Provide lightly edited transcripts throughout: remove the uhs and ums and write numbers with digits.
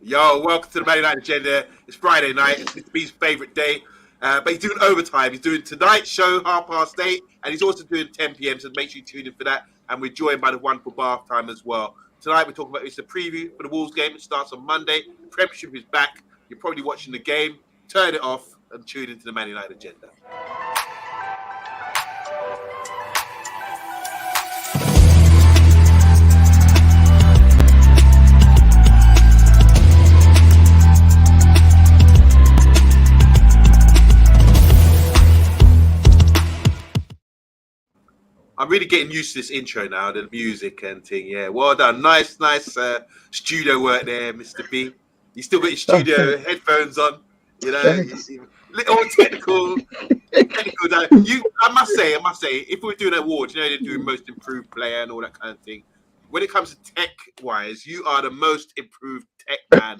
Yo, welcome to the Man United Agenda. It's Friday night. It's Mr. B's favourite day. But he's doing overtime. He's doing tonight's show, 8:30, and he's also doing 10 p.m. So make sure you tune in for that. And we're joined by the wonderful Bath Time as well. Tonight we're talking about it's a preview for the Wolves game. It starts on Monday. The Premiership is back. You're probably watching the game. Turn it off and tune into the Man United Agenda. I'm really getting used to this intro now, the music and thing. Yeah, well done. Nice studio work there, Mr. B. You still got your studio headphones on, you know. Little technical. I must say, if we were doing awards, you know, they're doing most improved player and all that kind of thing. When it comes to tech-wise, you are the most improved tech man out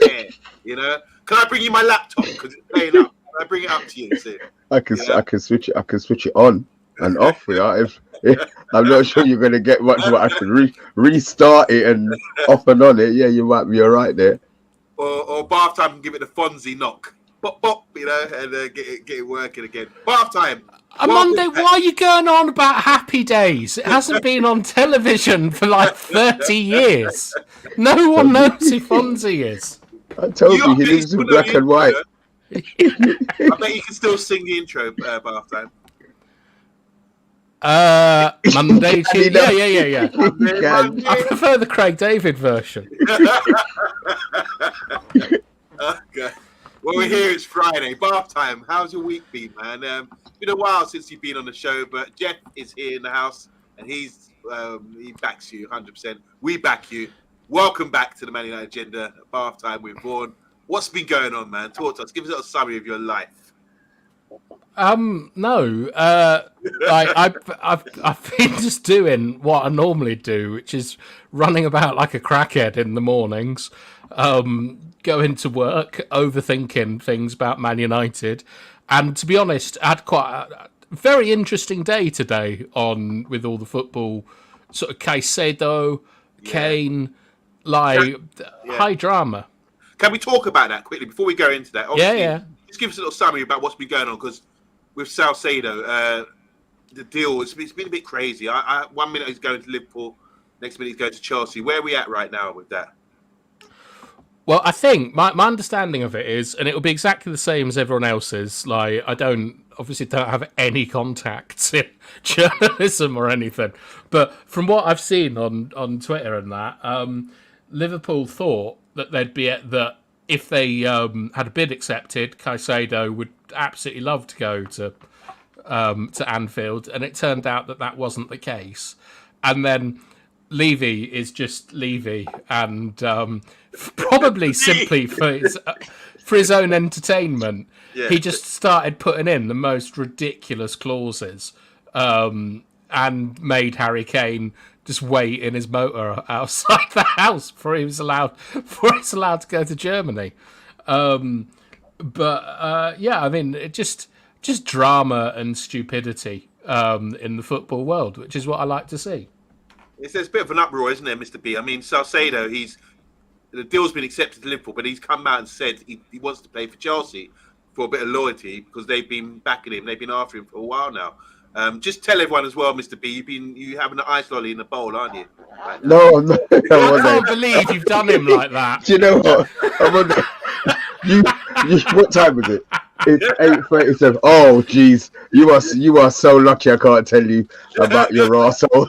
there. You know, can I bring you my laptop because it's playing up? Can I bring it up to you? So, I can switch it on and off. Yeah, if I'm not sure you're gonna get much, but I can restart it and off and on it. Yeah, you might be all right there. Or Bath Time can give it the Fonzie knock, pop, pop, you know, and get it working again. Bath Time. Monday, why are you going on about Happy Days? It hasn't been on television for like 30 years. No one knows who Fonzie is. I told you he lives in black and white. I bet you can still sing the intro, Bath Time. Monday, Tuesday. Yeah. Monday. I prefer the Craig David version. Okay. Well, we're here. It's Friday. Bath Time. How's your week been, man? It's been a while since you've been on the show, but Jeff is here in the house, and he backs you 100%. We back you. Welcome back to the Man United Agenda. Bath Time with Vaughan. What's been going on, man? Talk to us. Give us a little summary of your life. No. I've been just doing what I normally do, which is running about like a crackhead in the mornings, going to work, overthinking things about Man United, and to be honest, I had quite a very interesting day today with all the football, sort of Caicedo, Kane, high drama. Can we talk about that quickly before we go into that? Obviously, yeah. Just give us a little summary about what's been going on, because with Caicedo, the deal it's been a bit crazy. 1 minute he's going to Liverpool, next minute he's going to Chelsea. Where are we at right now with that? Well, I think my understanding of it is, and it will be exactly the same as everyone else's. Like, I don't have any contacts in journalism or anything, but from what I've seen on Twitter and that, Liverpool thought that if they had a bid accepted, Caicedo would absolutely love to go to Anfield, and it turned out that wasn't the case. And then Levy is just Levy, and probably simply for his own entertainment, he just started putting in the most ridiculous clauses, and made Harry Kane just wait in his motor outside the house before he was allowed to go to Germany. I mean, it just drama and stupidity in the football world, which is what I like to see. It's a bit of an uproar, isn't there, Mr. B? I mean, Caicedo, the deal's been accepted to Liverpool, but he's come out and said he wants to play for Chelsea for a bit of loyalty because they've been backing him. They've been after him for a while now. Just tell everyone as well, Mr. B, you having an ice lolly in the bowl, aren't you? Right no. I can't believe you've done him like that. Do you know what? What time is it? It's 8:37. Oh, geez, you are so lucky. I can't tell you about your arsehole.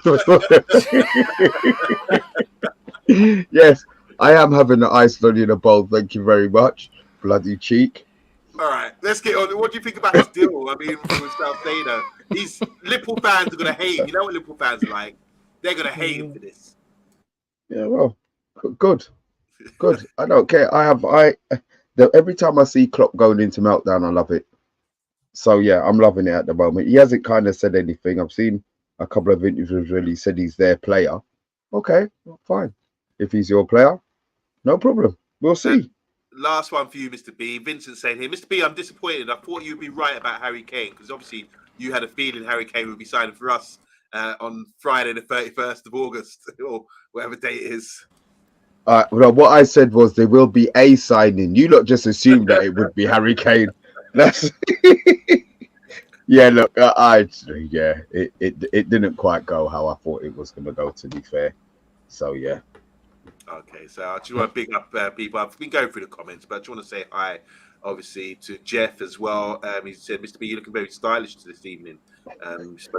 Yes, I am having an ice lolly in a bowl. Thank you very much, bloody cheek. All right, let's get on. What do you think about this deal? I mean, with Caicedo, these Liverpool fans are going to hate him. You know what Liverpool fans are like? They're going to hate him for this. Yeah, well, good. I don't care. Every time I see Klopp going into meltdown, I love it. So yeah, I'm loving it at the moment. He hasn't kind of said anything. I've seen a couple of interviews where he said he's their player. Okay, fine. If he's your player, no problem. We'll see. Last one for you, Mr. B. Vincent saying here, Mr. B, I'm disappointed. I thought you'd be right about Harry Kane, because obviously you had a feeling Harry Kane would be signing for us on Friday the 31st of August, or whatever date it is. Well, what I said was there will be a signing. You lot just assumed that it would be Harry Kane. That's yeah. Look, it didn't quite go how I thought it was going to go. To be fair, so yeah. Okay, so I just want to big up people. I've been going through the comments, but I just want to say hi, obviously, to Jeff as well. He said, "Mr. B, you're looking very stylish this evening."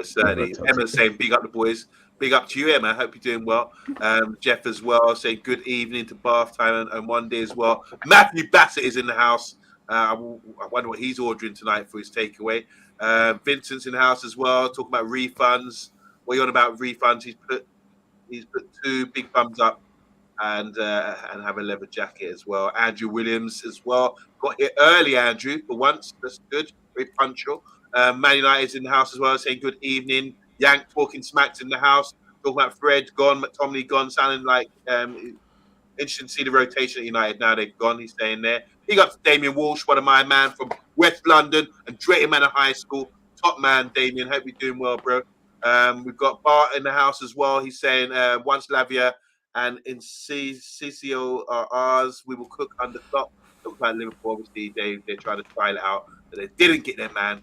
Certainly, Emma's saying, "Big up the boys." Big up to you, Emma. I hope you're doing well. Jeff as well saying, "Good evening to bath time and one day as well." Matthew Bassett is in the house. I wonder what he's ordering tonight for his takeaway. Vincent's in the house as well, talking about refunds. What are you on about refunds? He's put 2 big thumbs up. And have a leather jacket as well. Andrew Williams as well. Got here early, Andrew, for once. That's good. Very punctual. Man United's in the house as well, saying good evening. Yank talking smacks in the house. Talking about Fred gone, McTominay gone, sounding like interesting to see the rotation at United now they've gone. He's staying there. Big up to Damien Walsh, one of my man from West London and Drayton Manor High School. Top man, Damien. Hope you're doing well, bro. We've got Bart in the house as well. He's saying once Lavia and in CCO are ours, we will cook under top. Talk about Liverpool, obviously they're trying to trial it out, but they didn't get their man.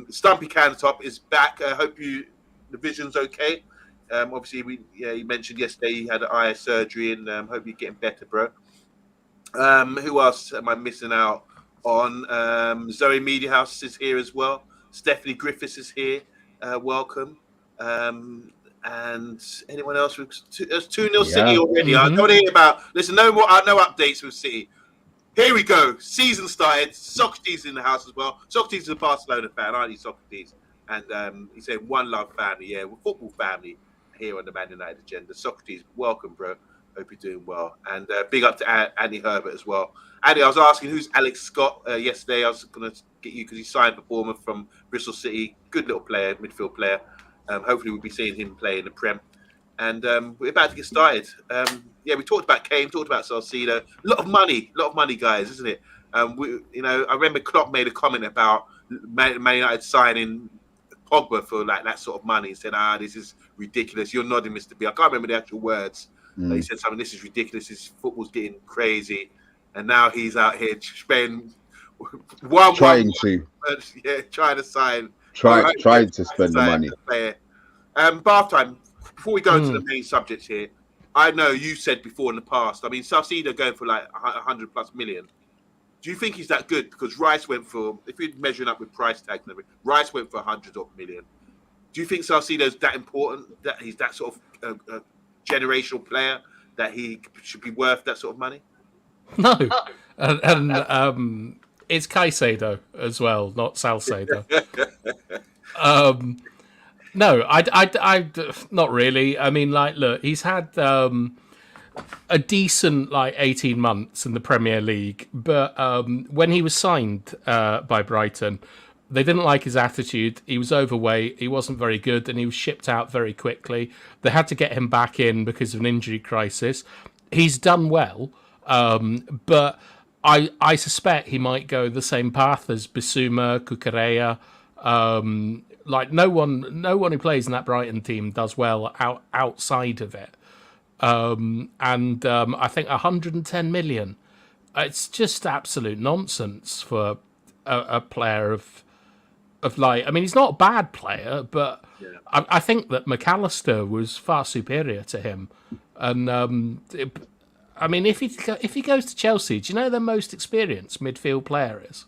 Stumpy Countertop is back. I hope the vision's okay. Obviously, you mentioned yesterday he had eye surgery, and hope you're getting better, bro. Who else am I missing out on? Zoe Media House is here as well. Stephanie Griffiths is here. Welcome. And anyone else? There's 2-0 City already. I don't hear about. Listen, no updates with City. Here we go. Season started. Socrates in the house as well. Socrates is a Barcelona fan, aren't you, Socrates? And he said one love family. Yeah, we're football family here on the Man United agenda. Socrates, welcome, bro. Hope you're doing well. And big up to Andy Herbert as well. Andy, I was asking who's Alex Scott yesterday. I was going to get you because he signed for Bournemouth from Bristol City. Good little player, midfield player. Hopefully we'll be seeing him play in the Prem. And we're about to get started. We talked about Kane, talked about Caicedo. A lot of money, guys, isn't it? I remember Klopp made a comment about Man United signing Pogba for like that sort of money. He said, this is ridiculous. You're nodding, Mr. B. I can't remember the actual words. He said something, this is ridiculous. This football's getting crazy. And now he's out here spending trying to sign. Trying to spend the money. Bath time. Before we go into the main subjects here, I know you said before in the past. I mean, Caicedo going for like 100+ million. Do you think he's that good? Because Rice went for, if you're measuring up with price tags and everything, Rice went for 100 million. Do you think Caicedo's that important? That he's that sort of generational player that he should be worth that sort of money? No, and it's Caicedo as well, not Salcedo. No, I not really. I mean, like, look, he's had a decent 18 months in the Premier League, but when he was signed by Brighton, they didn't like his attitude. He was overweight. He wasn't very good, and he was shipped out very quickly. They had to get him back in because of an injury crisis. He's done well, but I suspect he might go the same path as Bissouma, Cucurella. No one who plays in that Brighton team does well outside of it. I think 110 million. It's just absolute nonsense for a player of I mean, he's not a bad player, but I think that McAllister was far superior to him. And I mean, if he goes to Chelsea, do you know their most experienced midfield player is?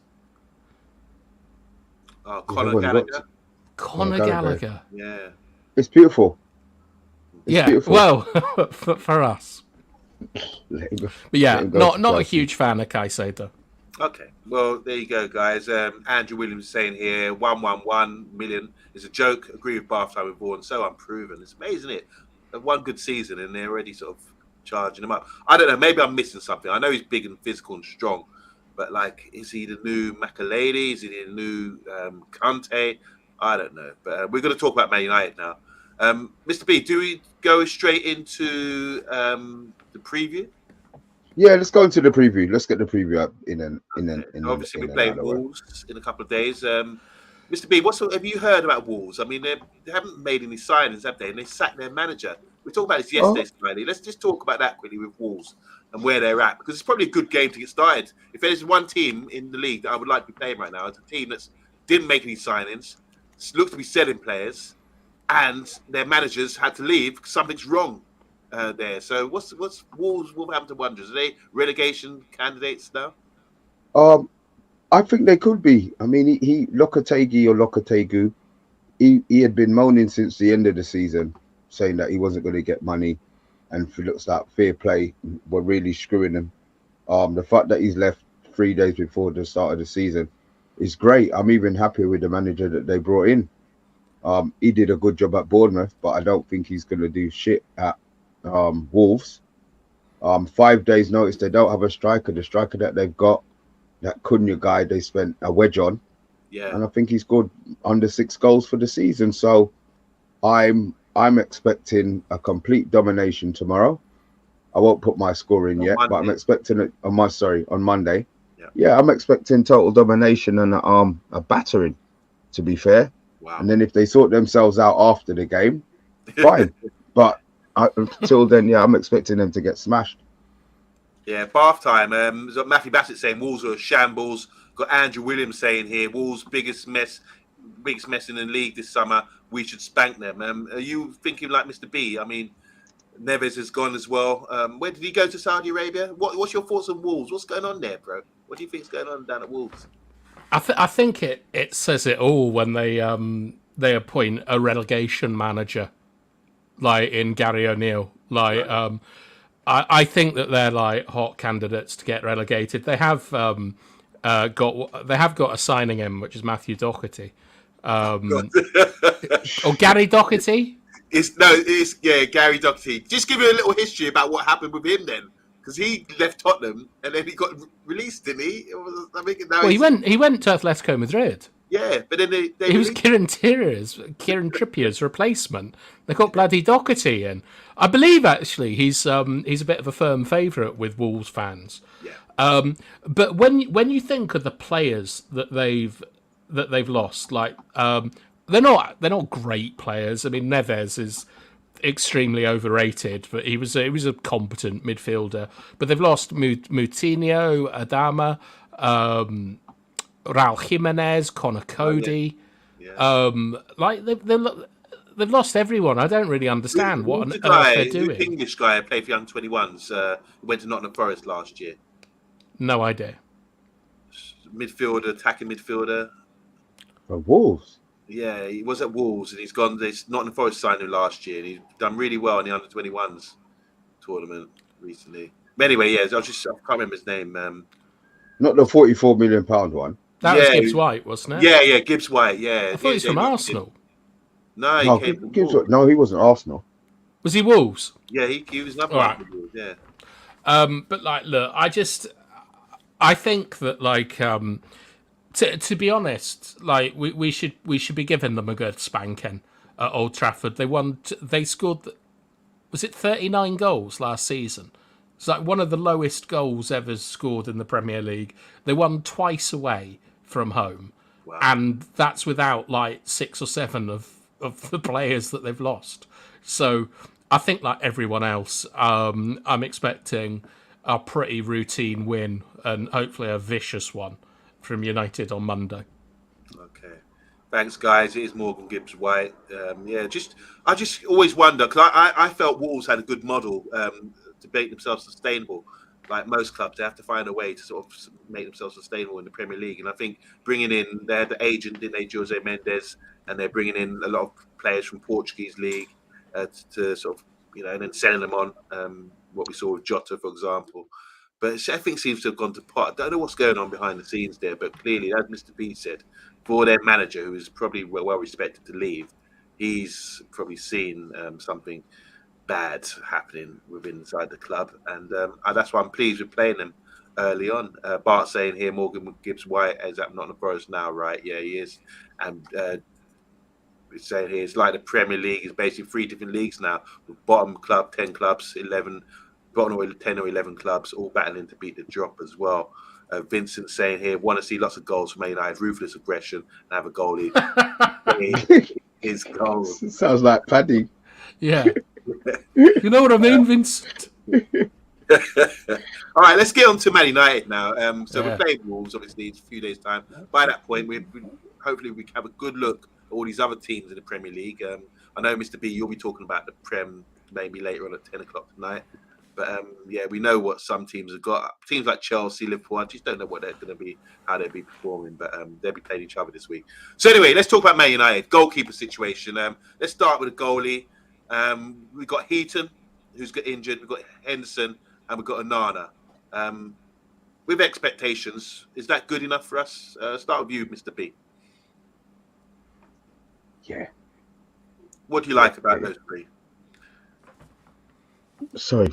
Conor Gallagher. Conor Gallagher. Yeah. It's beautiful. Beautiful. Well, for us. But yeah, not a huge fan of Caicedo. Okay, well, there you go, guys. Andrew Williams is saying here, 111 million is a joke. Agree with Bartha with Vaughan, so unproven. It's amazing, isn't it? One good season, and they're already sort of charging him up. I don't know, maybe I'm missing something. I know he's big and physical and strong, but, is he the new Makalady? Is he the new Kante? I don't know. But we're going to talk about Man United now. Mr. B, do we go straight into the preview? Yeah, let's go into the preview. Let's get the preview up in obviously we play Wolves in a couple of days. Mr. B, have you heard about Wolves? I mean, they haven't made any signings, have they? And they sacked their manager. We talked about this yesterday, Oh, Smiley. Let's just talk about that quickly with Wolves and where they're at, because it's probably a good game to get started. If there's one team in the league that I would like to be playing right now, it's a team that didn't make any signings, looks to be selling players, and their managers had to leave because something's wrong there. So what's Wolverhampton Wanderers? Are they relegation candidates now? I think they could be. I mean, he Lokotegi or Lokotegu, he had been moaning since the end of the season, saying that he wasn't going to get money, and it looks like Fair Play were really screwing him. The fact that he's left 3 days before the start of the season is great. I'm even happy with the manager that they brought in. He did a good job at Bournemouth, but I don't think he's going to do shit at Wolves. 5 days notice, they don't have a striker. The striker that they've got, that Cunha guy, they spent a wedge on. Yeah. And I think he scored under 6 goals for the season. So I'm expecting a complete domination tomorrow. I won't put my score in yet, Monday. but I'm expecting it on Monday. Yeah. I'm expecting total domination and a battering, to be fair. Wow. And then if they sort themselves out after the game, fine. But until then, I'm expecting them to get smashed. Yeah, bath time. Matthew Bassett saying Wolves are a shambles. Got Andrew Williams saying here, Wolves biggest mess in the league this summer. We should spank them. Are you thinking like Mr. B? I mean, Neves has gone as well. Where did he go to Saudi Arabia? What's your thoughts on Wolves? What's going on there, bro? What do you think's going on down at Wolves? I think it says it all when they appoint a relegation manager, like in Gary O'Neill. Like, right. I think that they're like hot candidates to get relegated. They have got a signing in, which is Matthew Doherty, or Gary Doherty. It's Gary Doherty. Just give me a little history about what happened with him then, because he left Tottenham and then he got released, didn't he? He went to Atletico Madrid. Yeah, but then they he was Kieran Trippier's replacement. They got bloody Doherty in. I believe actually he's a bit of a firm favourite with Wolves fans. Yeah. But when you think of the players that they've lost, like they're not great players. I mean, Neves is extremely overrated, but he was a competent midfielder. But they've lost Moutinho, Adama, Raul Jimenez, Connor Cody. Yeah. Like they've lost everyone. I don't really understand what on earth they're doing. The English guy played for Young 21s. Went to Nottingham Forest last year. No idea. Attacking midfielder. For Wolves. Yeah, he was at Wolves and he's gone. Nottingham Forest signed him last year and he's done really well in the under 21s tournament recently. But anyway, I can't remember his name. Not the £44 million one. That was Gibbs White, wasn't it? Yeah, Gibbs White. Yeah, I thought he's from Arsenal. No, he came from Wolves. No, he wasn't Arsenal. Was he Wolves? Yeah, he was another right. Wolves. Yeah. But like, look, I think that like, to be honest, like we should be giving them a good spanking at Old Trafford. They scored, was it 39 goals last season? It's like one of the lowest goals ever scored in the Premier League. They won twice away from home. Wow. And that's without like 6 or 7 of the players that they've lost. So I think like everyone else, I'm expecting a pretty routine win and hopefully a vicious one from United on Monday. Okay. Thanks, guys. It is Morgan Gibbs White. I just always wonder, because I felt Wolves had a good model to make themselves sustainable. Like most clubs, they have to find a way to sort of make themselves sustainable in the Premier League. And I think bringing in, they had the agent, didn't they, Jose Mendes, and they're bringing in a lot of players from Portuguese league to sort of, and then selling them on, what we saw with Jota, for example. But everything seems to have gone to pot. I don't know what's going on behind the scenes there, but clearly, as Mr. B said, for their manager, who is probably well respected to leave, he's probably seen something bad happening inside the club, and that's why I'm pleased with playing them early on. Bart saying here, Morgan Gibbs White is at Nottingham Forest now, right? Yeah, he is. And it's saying here, it's like the Premier League is basically 3 different leagues now, with bottom club, 10 clubs, 11, bottom 10 or 11 clubs, all battling to beat the drop as well. Vincent saying here, want to see lots of goals from Man United, ruthless aggression, and have a goalie. His goals. Sounds like Paddy. Yeah. You know what I mean, Vincent? All right, let's get on to Man United now. So Yeah. we're playing Wolves, obviously, it's a few days' time. By that point, hopefully we can have a good look at all these other teams in the Premier League. I know, Mr. B, you'll be talking about the Prem maybe later on at 10 o'clock tonight. But yeah, we know what some teams have got. Teams like Chelsea, Liverpool, I just don't know what they're going to be, how they'll be performing. But they'll be playing each other this week. So anyway, let's talk about Man United goalkeeper situation. Let's start with a goalie. We've got Heaton, who's got injured. We've got Henderson, and we've got ONANA. With expectations, is that good enough for us? Start with you, Mr. B. Yeah. What do you like about those three? Sorry,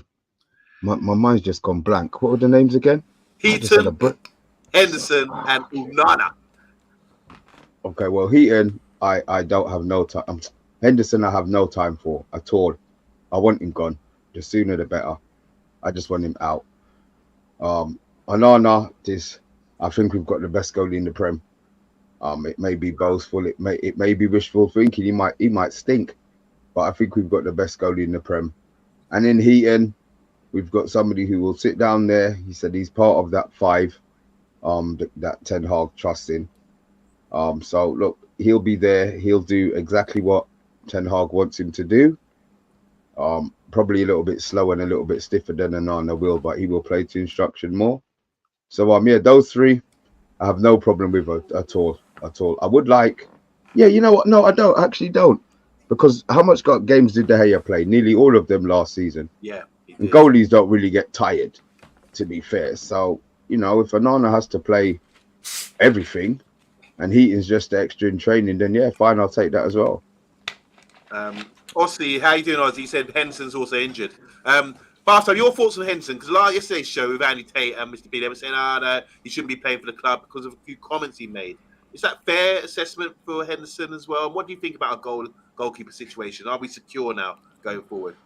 my mind's just gone blank. What were the names again? Heaton, Henderson, and ONANA. Okay, well, Heaton, I don't have no time. Henderson, I have no time for at all. I want him gone. The sooner the better. I just want him out. ONANA, I think we've got the best goalie in the Prem. It may be boastful. It may be wishful thinking. He might stink, but I think we've got the best goalie in the Prem. And in Heaton, we've got somebody who will sit down there. He said he's part of that five, that Ten Hag trusts in. So look, he'll be there. He'll do exactly what Ten Hag wants him to do. Probably a little bit slower and a little bit stiffer than ONANA will, but he will play to instruction more. So yeah, those three, I have no problem with at all. I would like, yeah, you know what? No, I don't. Because how much games did De Gea play? Nearly all of them last season. Yeah. And goalies don't really get tired, to be fair. So, if ONANA has to play everything and Heaton's just extra in training, then yeah, fine, I'll take that as well. Ossie, how you doing, Ozzy? You said Henderson's also injured. Barstow, your thoughts on Henderson? Because yesterday's show with Andy Tate and Mr. B, they were saying, no, he shouldn't be playing for the club because of a few comments he made. Is that fair assessment for Henderson as well? What do you think about a goalkeeper situation? Are we secure now going forward?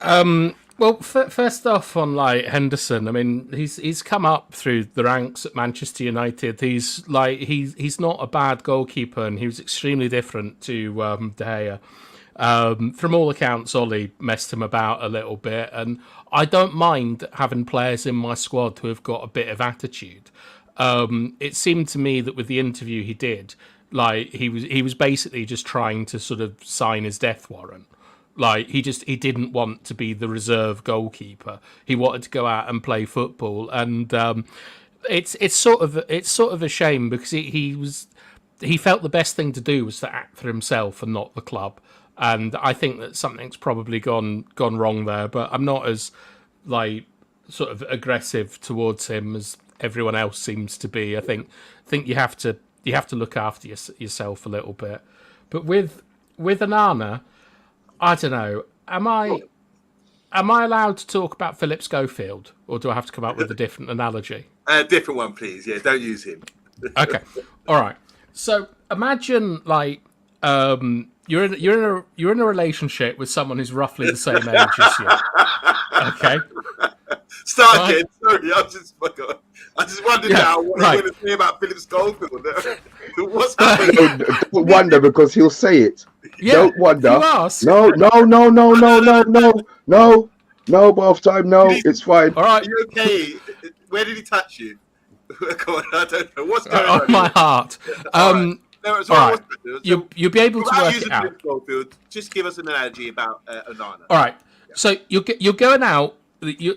Well, first off on Henderson, I mean, he's come up through the ranks at Manchester United. He's not a bad goalkeeper, and he was extremely different to De Gea. From all accounts, Ollie messed him about a little bit, and I don't mind having players in my squad who have got a bit of attitude. It seemed to me that with the interview he did, he was basically just trying to sort of sign his death warrant. He didn't want to be the reserve goalkeeper. He wanted to go out and play football, and it's sort of a shame because he felt the best thing to do was to act for himself and not the club. And I think that something's probably gone wrong there. But I'm not as sort of aggressive towards him as everyone else seems to be. I think you have to look after yourself a little bit. But with ONANA, I don't know. Am I allowed to talk about Philip Schofield, or do I have to come up with a different analogy? A different one, please. Yeah, don't use him. Okay, all right. So imagine you're in a relationship with someone who's roughly the same age as you. Okay. Start again. Sorry, I just wondered now what you're going to say about Philip Schofield. What's happening? Don't wonder because he'll say it. Yeah, don't wonder. You ask. No, both time. No, it's fine. All right. Are you okay? Where did he touch you? I don't know. What's going on? On my heart. No, all right. You'll be able to work it out. Schofield, just give us an analogy about ONANA. All right. Yeah. So you're going out.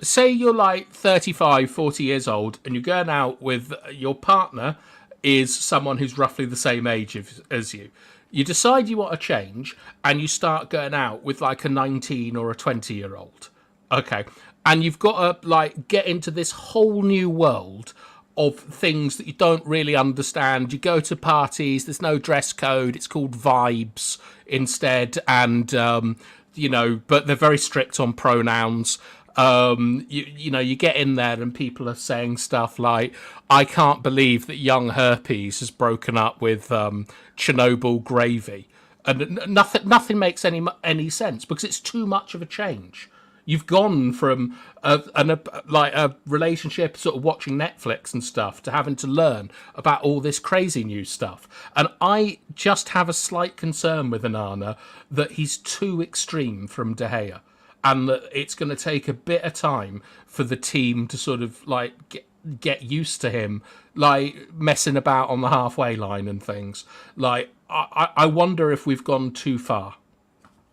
Say you're 35, 40 years old, and you're going out with your partner is someone who's roughly the same age as you. You decide you want to change, and you start going out with a 19 or a 20-year-old. Okay. And you've got to get into this whole new world of things that you don't really understand. You go to parties, there's no dress code, it's called vibes instead, and but they're very strict on pronouns. You get in there and people are saying stuff like, I can't believe that young herpes has broken up with Chernobyl gravy, and nothing makes any sense because it's too much of a change. You've gone from a relationship, sort of watching Netflix and stuff, to having to learn about all this crazy new stuff. And I just have a slight concern with Onana that he's too extreme from De Gea, and that it's going to take a bit of time for the team to sort of like get used to him, like messing about on the halfway line and things. Like I wonder if we've gone too far.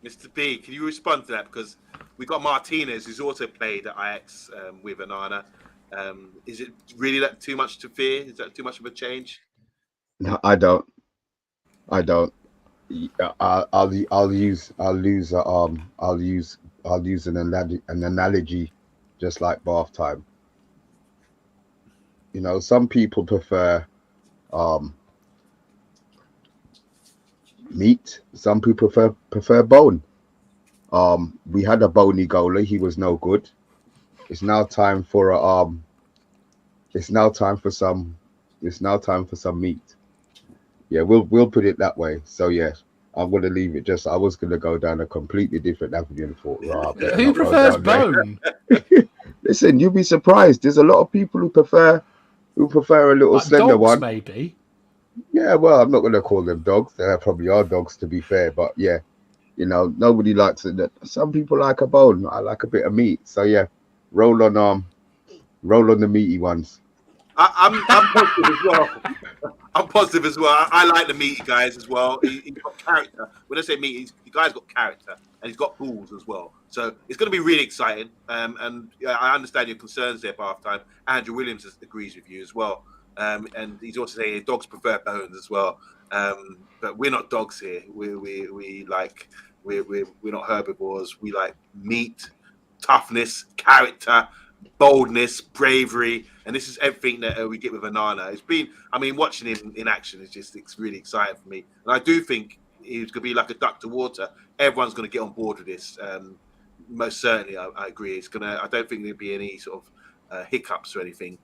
Mr. B, can you respond to that? Because we got Martinez, who's also played at Ajax with Onana. Is it really that too much to fear? Is that too much of a change? No, I don't. I'll use an analogy, just like bath time. You know, some people prefer meat. Some people prefer bone. We had a bony goalie. He was no good. It's now time for some meat. Yeah, we'll put it that way. So yeah, I'm gonna leave it. I was gonna go down a completely different avenue and thought, who prefers bone? Listen, you'll be surprised. There's a lot of people who prefer a little Like slender dogs, one. maybe. Yeah, well, I'm not going to call them dogs. They probably are dogs, to be fair. But yeah, you know, nobody likes it. Some people like a bone. I like a bit of meat. So yeah, roll on the meaty ones. I'm positive as well. I'm positive as well. I like the meaty guys as well. He's got character. When I say meaty, the guy's got character and he's got balls as well. So it's going to be really exciting. And I understand your concerns there, Bath Time. Andrew Williams agrees with you as well. And he's also saying dogs prefer bones as well. But we're not dogs here. We're not herbivores. We like meat, toughness, character, boldness, bravery, and this is everything that we get with Onana. It's been, I mean, watching him in action it's really exciting for me. And I do think he's going to be like a duck to water. Everyone's going to get on board with this. Most certainly, I agree. I don't think there'll be any sort of hiccups or anything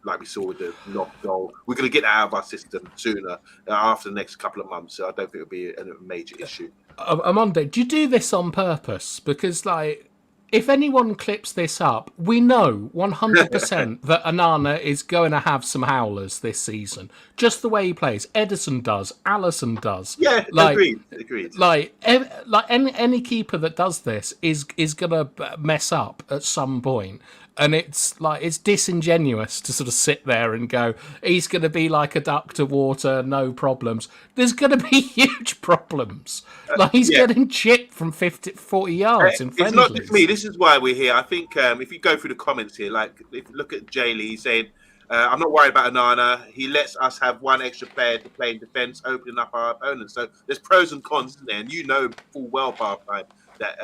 like we saw with the knock goal. We're going to get that out of our system sooner after the next couple of months. So I don't think it'll be a major issue. Omondi, do you do this on purpose? Because, like, if anyone clips this up, we know 100% that Onana is going to have some howlers this season. Just the way he plays. Edison does. Alisson does. Yeah, agreed. Like any keeper that does this is going to mess up at some point. And it's disingenuous to sort of sit there and go, he's going to be like a duck to water, no problems. There's going to be huge problems. Like he's getting chipped from 40 yards in friendlies. It's not just me. This is why we're here. I think if you go through the comments here, like if you look at Jay Lee, he's saying, I'm not worried about Onana. He lets us have one extra player to play in defence, opening up our opponents. So there's pros and cons, isn't there? And you know full well, Bath Time, that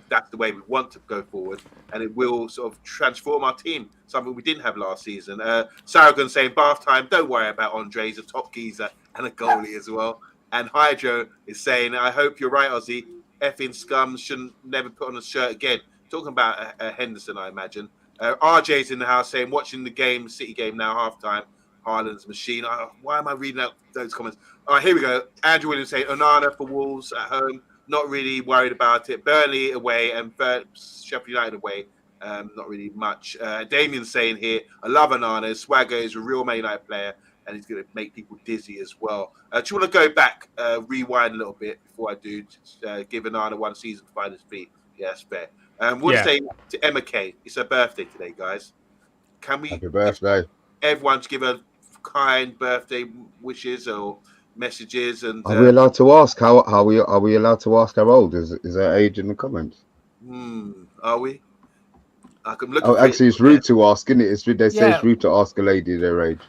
that's the way we want to go forward, and it will sort of transform our team, something we didn't have last season. Saragon saying, Bath Time, don't worry about Andre, he's a top geezer and a goalie as well. And Hydro is saying, I hope you're right, Ozzy. Effing scums shouldn't never put on a shirt again. Talking about Henderson, I imagine. RJ's in the house saying, watching the game, City game now, halftime. Haaland's machine. Why am I reading out those comments? All right, here we go. Andrew Williams saying, Onana for Wolves at home. Not really worried about it. Burnley away and Sheffield United away. Not really much. Damien's saying here, I love Onana. Swagger is a real Man United player, and he's going to make people dizzy as well. Do you want to go back, rewind a little bit before I do? Give Onana one season to find his feet. Yeah, that's fair. We'll say to Emma Kay. It's her birthday today, guys. Can we? Happy birthday! Everyone give her kind birthday wishes or messages. And are we allowed to ask are we allowed to ask how old is her age in the comments? Are we? I can look. Oh, actually, it's rude to ask, isn't it? They say it's rude to ask a lady their age.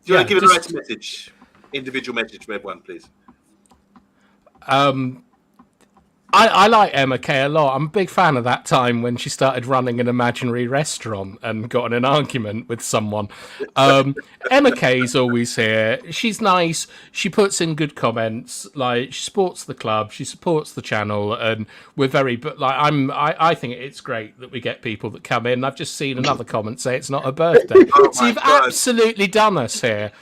Do you want to give a nice message, individual message from everyone, please? I like Emma Kay a lot. I'm a big fan of that time when she started running an imaginary restaurant and got in an argument with someone. Emma Kay's always here. She's nice. She puts in good comments. Like, she supports the club. She supports the channel, and we're very. But like, I think it's great that we get people that come in. I've just seen another comment say it's not her birthday. So you've absolutely done us here.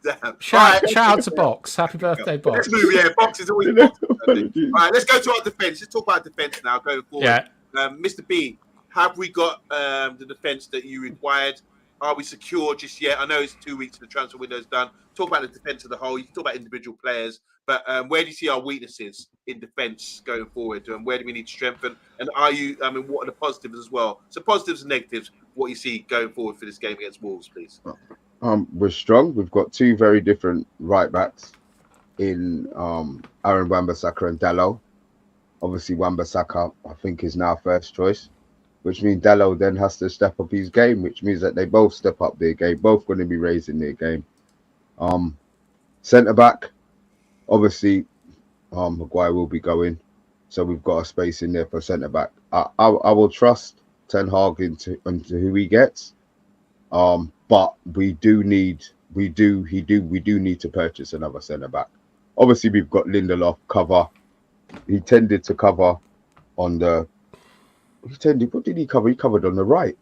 Damn. Shout out to Box. Happy birthday, Box. Let's move. Yeah, Box is always Box. All right, let's go to our defence. Let's talk about defence now. Going forward, Yeah. Mr. B, have we got the defence that you required? Are we secure just yet? I know it's 2 weeks to the transfer window's done. Talk about the defence of the whole. You can talk about individual players, but where do you see our weaknesses in defence going forward? And where do we need to strengthen? And are you? I mean, what are the positives as well? So positives and negatives. What you see going forward for this game against Wolves, please. We're strong. We've got two very different right backs in Aaron Wan-Bissaka and Dalot. Obviously, Wan-Bissaka, I think, is now first choice, which means Dalot then has to step up his game, which means that they both step up their game, both going to be raising their game. Centre back, obviously, Maguire will be going, so we've got a space in there for centre back. I will trust Ten Hag into who he gets, but we do need to purchase another centre back. Obviously, we've got Lindelof cover. He tended to cover on the. What did he cover? He covered on the right,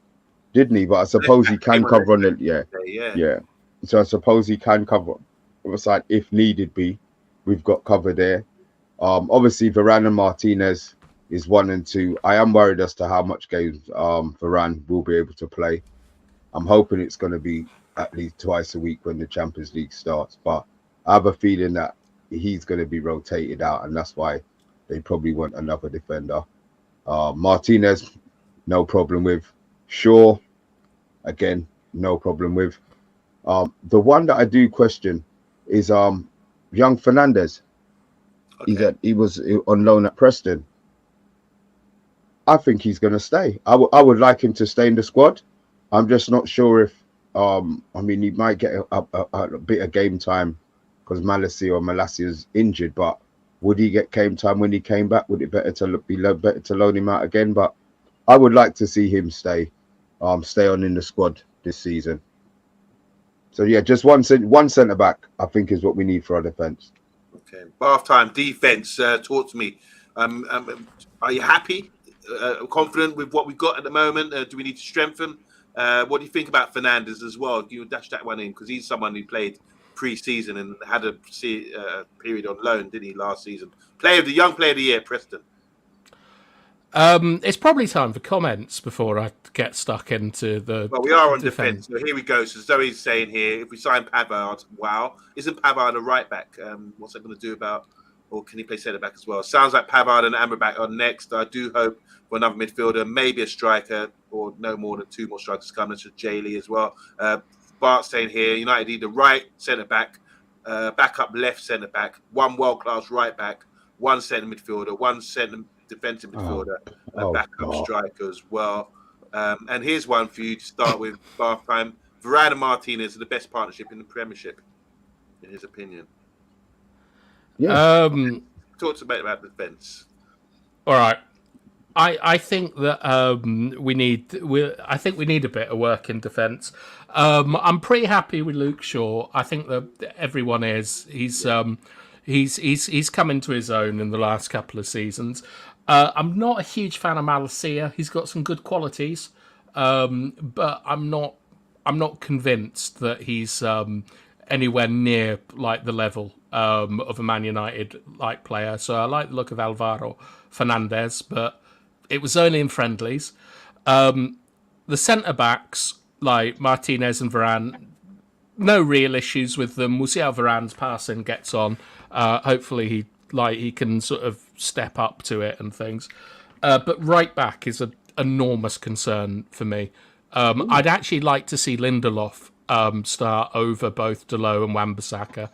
didn't he? But I suppose he can cover on the yeah. So I suppose he can cover on the side if needed be. We've got cover there. Obviously Varane and Martinez is 1 and 2. I am worried as to how much games Varane will be able to play. I'm hoping it's going to be at least twice a week when the Champions League starts. But I have a feeling that he's going to be rotated out, and that's why they probably want another defender. Martinez, no problem with. Shaw, again, no problem with. The one that I do question is young Fernandez. Okay. He was on loan at Preston. I think he's going to stay. I would like him to stay in the squad. I'm just not sure if, I mean, he might get a bit of game time because Malacia is injured, but would he get game time when he came back? Would it better to loan him out again? But I would like to see him stay on in the squad this season. So yeah, just one centre back, I think, is what we need for our defence. Okay, half time defence. Talk to me. Are you happy, confident with what we've got at the moment? Do we need to strengthen? What do you think about Fernandes as well? Do you dash that one in because he's someone who played pre-season and had a period on loan, didn't he, last season? Young player of the year, Preston. It's probably time for comments before I get stuck into the. Well, we are on defence, so here we go. So Zoe's saying here, if we sign Pavard, wow, isn't Pavard a right back? What's that going to do about, or can he play centre back as well? Sounds like Pavard and Amrabat are next. I do hope for another midfielder, maybe a striker, or no more than 2 more strikers coming. That's Jay Lee as well. Bart saying here, United need a right centre back, backup left centre back, 1 world class right back, 1 centre midfielder, 1 centre defensive midfielder, and backup striker as well. And here's one for you to start with, Bath time. Varane and Martinez are the best partnership in the Premiership, in his opinion. Yeah. Talk to me about defence. All right. I think that we need a bit of work in defence. I'm pretty happy with Luke Shaw. I think that everyone is. He's come into his own in the last couple of seasons. I'm not a huge fan of Malacia. He's got some good qualities, but I'm not convinced that he's anywhere near like the level of a Man United like player. So I like the look of Alvaro Fernandez, but it was only in friendlies. The centre backs like Martinez and Varane, no real issues with them. We'll see how Varane's passing gets on. Hopefully he can sort of step up to it and things. But right back is an enormous concern for me. I'd actually like to see Lindelof start over both Dalot and Wan-Bissaka.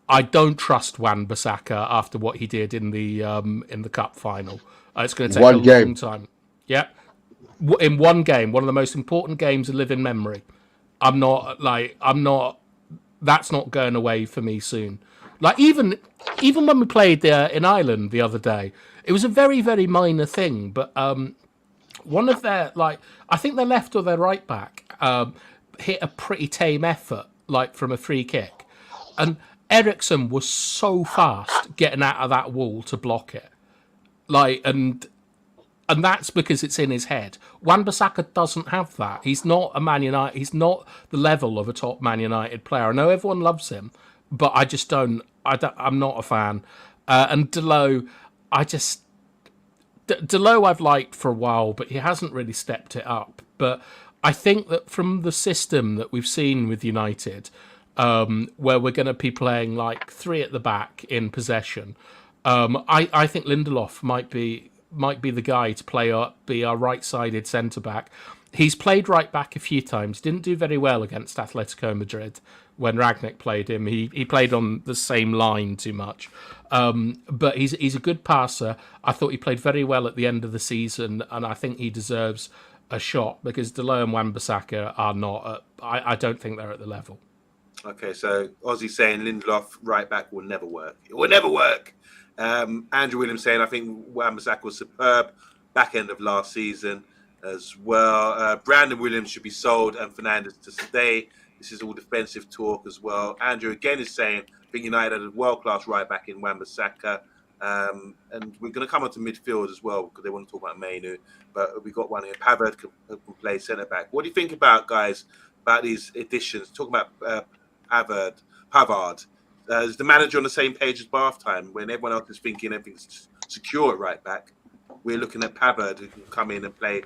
I don't trust Wan-Bissaka after what he did in the cup final. It's going to take a long time. Yeah, in one game, one of the most important games of living memory. That's not going away for me soon. Like even when we played in Ireland the other day, it was a very, very minor thing. But one of their I think their left or their right back hit a pretty tame effort, like from a free kick, and Ericsson was so fast getting out of that wall to block it. And And that's because it's in his head. Wan-Bissaka doesn't have that. He's not a Man United. He's not the level of a top Man United player. I know everyone loves him, but I just don't. I'm not a fan. And Delo, Delo I've liked for a while, but he hasn't really stepped it up. But I think that from the system that we've seen with United, where we're going to be playing like three at the back in possession, I think Lindelof might be the guy to be our right-sided centre-back. He's played right-back a few times. Didn't do very well against Atletico Madrid when Rangnick played him. He played on the same line too much. But he's a good passer. I thought he played very well at the end of the season, and I think he deserves a shot because Delo and Wan-Bissaka are not. I don't think they're at the level. Okay, so Ozzy's saying Lindelof right-back will never work. It will never work. Andrew Williams saying, I think Wan-Bissaka was superb back end of last season as well. Brandon Williams should be sold and Fernandes to stay. This is all defensive talk as well. Andrew again is saying, I think United had a world-class right back in Wan-Bissaka. And we're going to come on to midfield as well because they want to talk about Mainu. But we got one here. Pavard can play centre-back. What do you think about, guys, about these additions? Talking about Pavard. Is the manager on the same page as bath time when everyone else is thinking everything's secure at right back? We're looking at Pavard who can come in and play,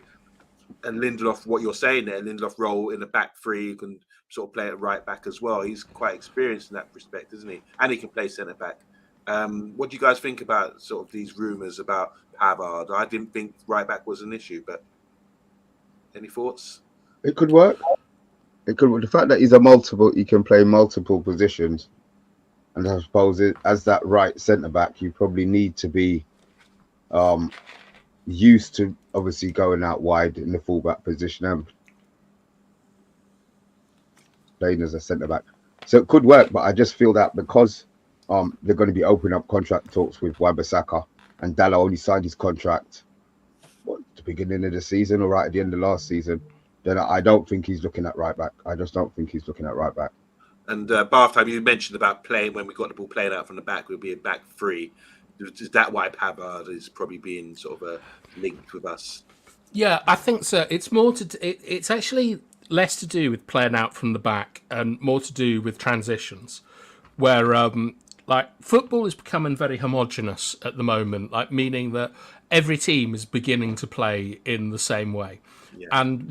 and Lindelof, what you're saying there, Lindelof role in the back three, who can sort of play at right back as well. He's quite experienced in that respect, isn't he? And he can play centre back. What do you guys think about sort of these rumours about Pavard? I didn't think right back was an issue, but any thoughts? It could work. It could. The fact that he can play multiple positions. And I suppose as that right centre back, you probably need to be used to obviously going out wide in the fullback position and playing as a centre back. So it could work, but I just feel that because they're going to be opening up contract talks with Wan-Bissaka, and Dalot only signed his contract at the beginning of the season or right at the end of last season, then I don't think he's looking at right back. I just don't think he's looking at right back. And bath time, you mentioned about playing when we got the ball playing out from the back, we'll be a back three. Is that why Pavard is probably being sort of linked with us? Yeah, I think so. It's more it's actually less to do with playing out from the back and more to do with transitions, where like football is becoming very homogenous at the moment, like meaning that every team is beginning to play in the same way. Yeah. And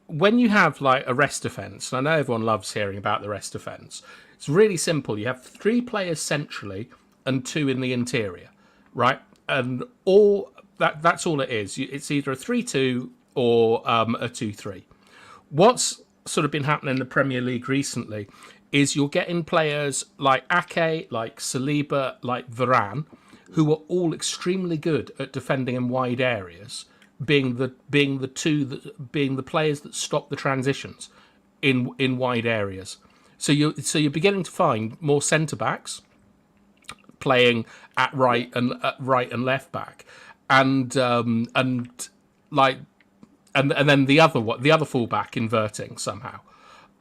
when you have like a rest defence, and I know everyone loves hearing about the rest defence, it's really simple. You have 3 players centrally and 2 in the interior, right? And that's all it is. It's either a 3-2 or a 2-3. What's sort of been happening in the Premier League recently is you're getting players like Ake, like Saliba, like Varane, who are all extremely good at defending in wide areas, being the players that stop the transitions in wide areas. So you're beginning to find more centre backs playing at right and left back, and then the other fullback inverting somehow.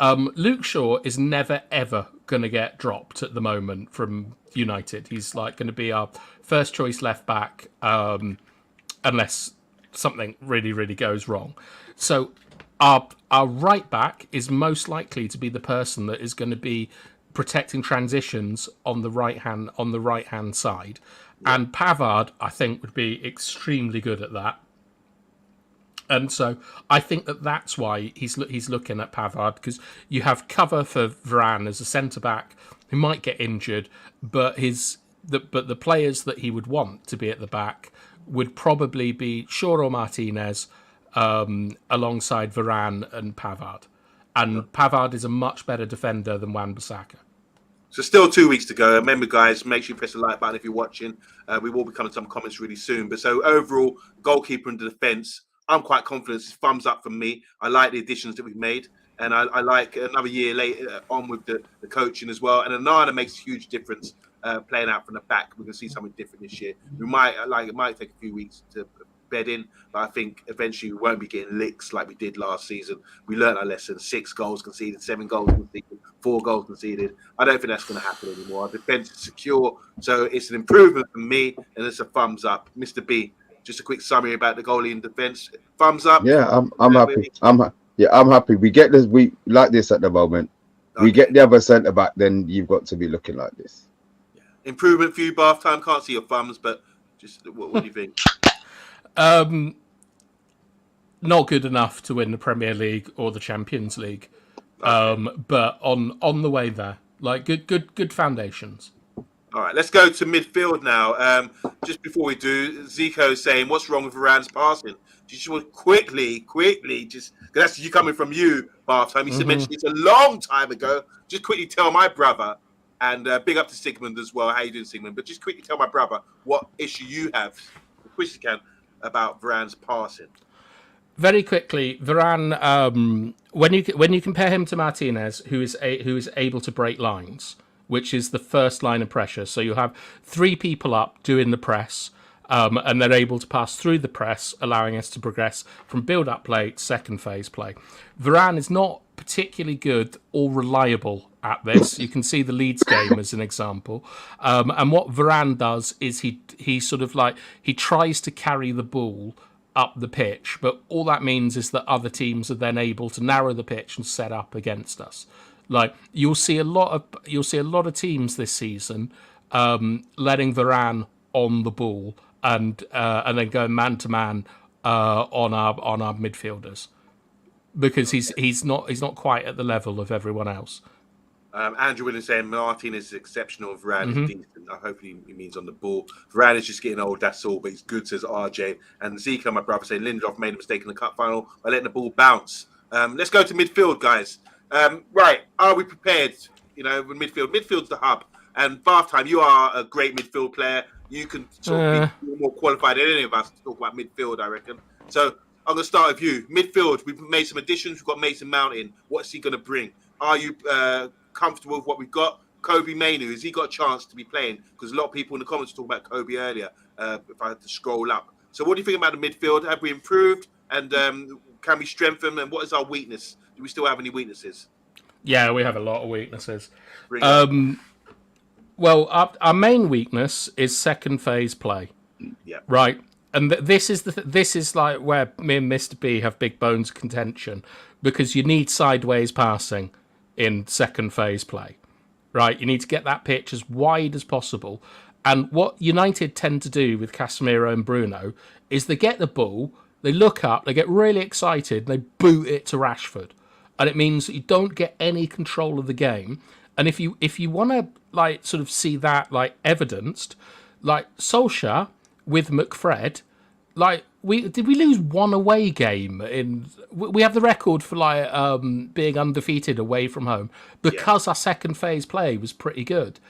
Luke Shaw is never ever going to get dropped at the moment from United. He's like going to be our first choice left back unless something really, really goes wrong. So our right back is most likely to be the person that is going to be protecting transitions on the right hand side. Yeah. And Pavard, I think, would be extremely good at that. And so I think that's why he's looking at Pavard, because you have cover for Varane as a centre back who might get injured, but the players that he would want to be at the back would probably be Shaw or Martinez alongside Varane and Pavard. And Pavard is a much better defender than Wan-Bissaka. So still 2 weeks to go. Remember, guys, make sure you press the like button if you're watching. We will be coming to some comments really soon. But so overall, goalkeeper and defence, I'm quite confident. It's thumbs up from me. I like the additions that we've made. And I like another year later on with the coaching as well. And ONANA makes a huge difference playing out from the back. We're going to see something different this year. It might take a few weeks to bed in, but I think eventually we won't be getting licks like we did last season. We learned our lesson: 6 goals conceded, 7 goals conceded, 4 goals conceded. I don't think that's going to happen anymore. Our defence is secure, so it's an improvement for me, and it's a thumbs up. Mr. B, just a quick summary about the goalie in defence. Thumbs up. Yeah, I'm happy. I'm happy. We get this. We like this at the moment. We Okay. get the other centre back, then you've got to be looking like this. Improvement for you, bath time. Can't see your thumbs, but just what do you think? Not good enough to win the Premier League or the Champions League, but on the way there. Like good foundations. All right, let's go to midfield now. Just before we do, Zico saying, "What's wrong with Varane's passing?" You just want quickly, just because that's you coming from you, Bath time. You mentioned this a long time ago. Just quickly tell my brother, and big up to Sigmund as well. How you doing, Sigmund? But just quickly tell my brother what issue you have, as quick as you can, about Varane's passing. Very quickly, Varane. When you compare him to Martinez, who is able to break lines, which is the first line of pressure. So you have 3 people up doing the press, and they're able to pass through the press, allowing us to progress from build-up play to second phase play. Varane is not particularly good or reliable at this. You can see the Leeds game as an example. And what Varane does is he sort of like, he tries to carry the ball up the pitch, but all that means is that other teams are then able to narrow the pitch and set up against us. Like you'll see a lot of teams this season letting Varane on the ball and then going man to man on our midfielders because he's not quite at the level of everyone else. Andrew Williams saying Martinez is exceptional. Varane is decent. Hopefully he means on the ball. Varane is just getting old, that's all, but he's good, says RJ. And Zico, my brother, saying Lindelof made a mistake in the cup final by letting the ball bounce. Let's go to midfield, guys. Right, are we prepared? With midfield. Midfield's the hub. And Bath time, you are a great midfield player. You can sort of be more qualified than any of us to talk about midfield, I reckon. So I'm going to start with you. Midfield, we've made some additions. We've got Mason Mount in. What's he going to bring? Are you comfortable with what we've got? Kobe Mainu, has he got a chance to be playing? Because a lot of people in the comments talked about Kobe earlier, if I had to scroll up. So what do you think about the midfield? Have we improved? And can we strengthen? And what is our weakness? Do we still have any weaknesses? Yeah, we have a lot of weaknesses. Well, our main weakness is second phase play. Yeah. Right. And this is like where me and Mr. B have big bones of contention, because you need sideways passing in second phase play. Right? You need to get that pitch as wide as possible. And what United tend to do with Casemiro and Bruno is they get the ball, they look up, they get really excited, and they boot it to Rashford. And it means that you don't get any control of the game. And if you want to like sort of see that like evidenced, like Solskjaer with McFred, like did we lose one away game we have the record for like being undefeated away from home because our second phase play was pretty good.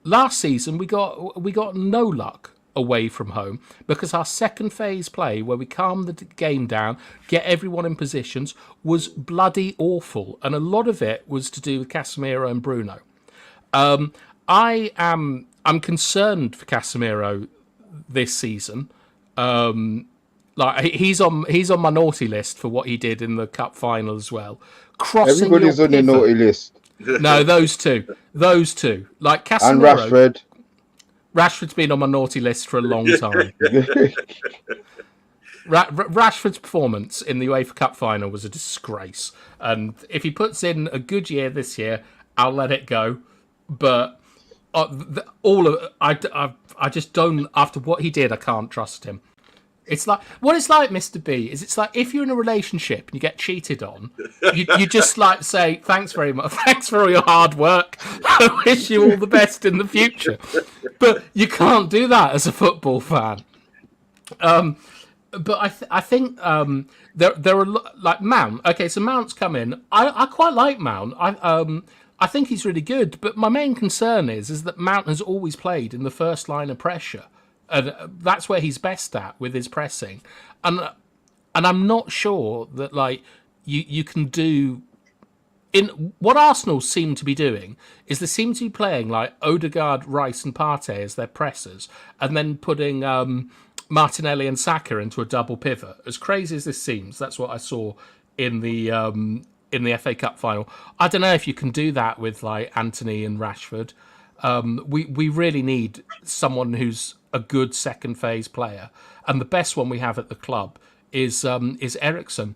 Last season we got no luck away from home because our second phase play, where we calm the game down, get everyone in positions, was bloody awful, and a lot of it was to do with Casemiro and Bruno. I'm concerned for Casemiro this season. Like he's on my naughty list for what he did in the cup final as well. Everybody's on the naughty list. No, those two. Like Casemiro and Rashford. Rashford's been on my naughty list for a long time. Rashford's performance in the UEFA Cup final was a disgrace, and if he puts in a good year this year, I'll let it go. But I just don't. After what he did, I can't trust him. It's like what it's like, Mr. B. It's like if you're in a relationship and you get cheated on, you just like say thanks very much, thanks for all your hard work. I wish you all the best in the future. But you can't do that as a football fan. But I think there are like Mount. Okay, so Mount's come in. I quite like Mount. I think he's really good. But my main concern is that Mount has always played in the first line of pressure. And that's where he's best at with his pressing, and I'm not sure that like you can do. In what Arsenal seem to be doing is they seem to be playing like Odegaard, Rice, and Partey as their pressers, and then putting Martinelli and Saka into a double pivot. As crazy as this seems, that's what I saw in the FA Cup final. I don't know if you can do that with like Anthony and Rashford. We really need someone who's a good second phase player, and the best one we have at the club is Ericsson,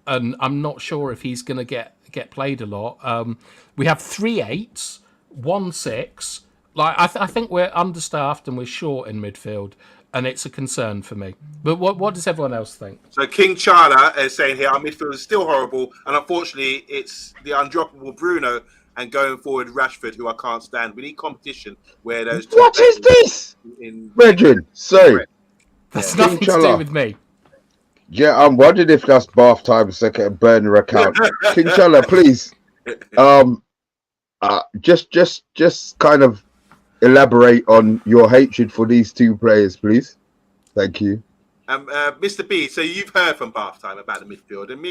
and I'm not sure if he's going to get played a lot. We have 3 8s, 1 6. Like I think we're understaffed and we're short in midfield, and it's a concern for me. But what does everyone else think? So King Chana is saying here our midfield is still horrible, and unfortunately, it's the undroppable Bruno and going forward Rashford, who I can't stand. We need competition where those two. What is this, Brethren? Sorry, That's King nothing to do Chala. with me. Yeah, I'm wondering if that's bath time second burner account. King Chala, please. Just kind of elaborate on your hatred for these two players, please. Thank you. Mr. B, so you've heard from Bath Time about the midfield, and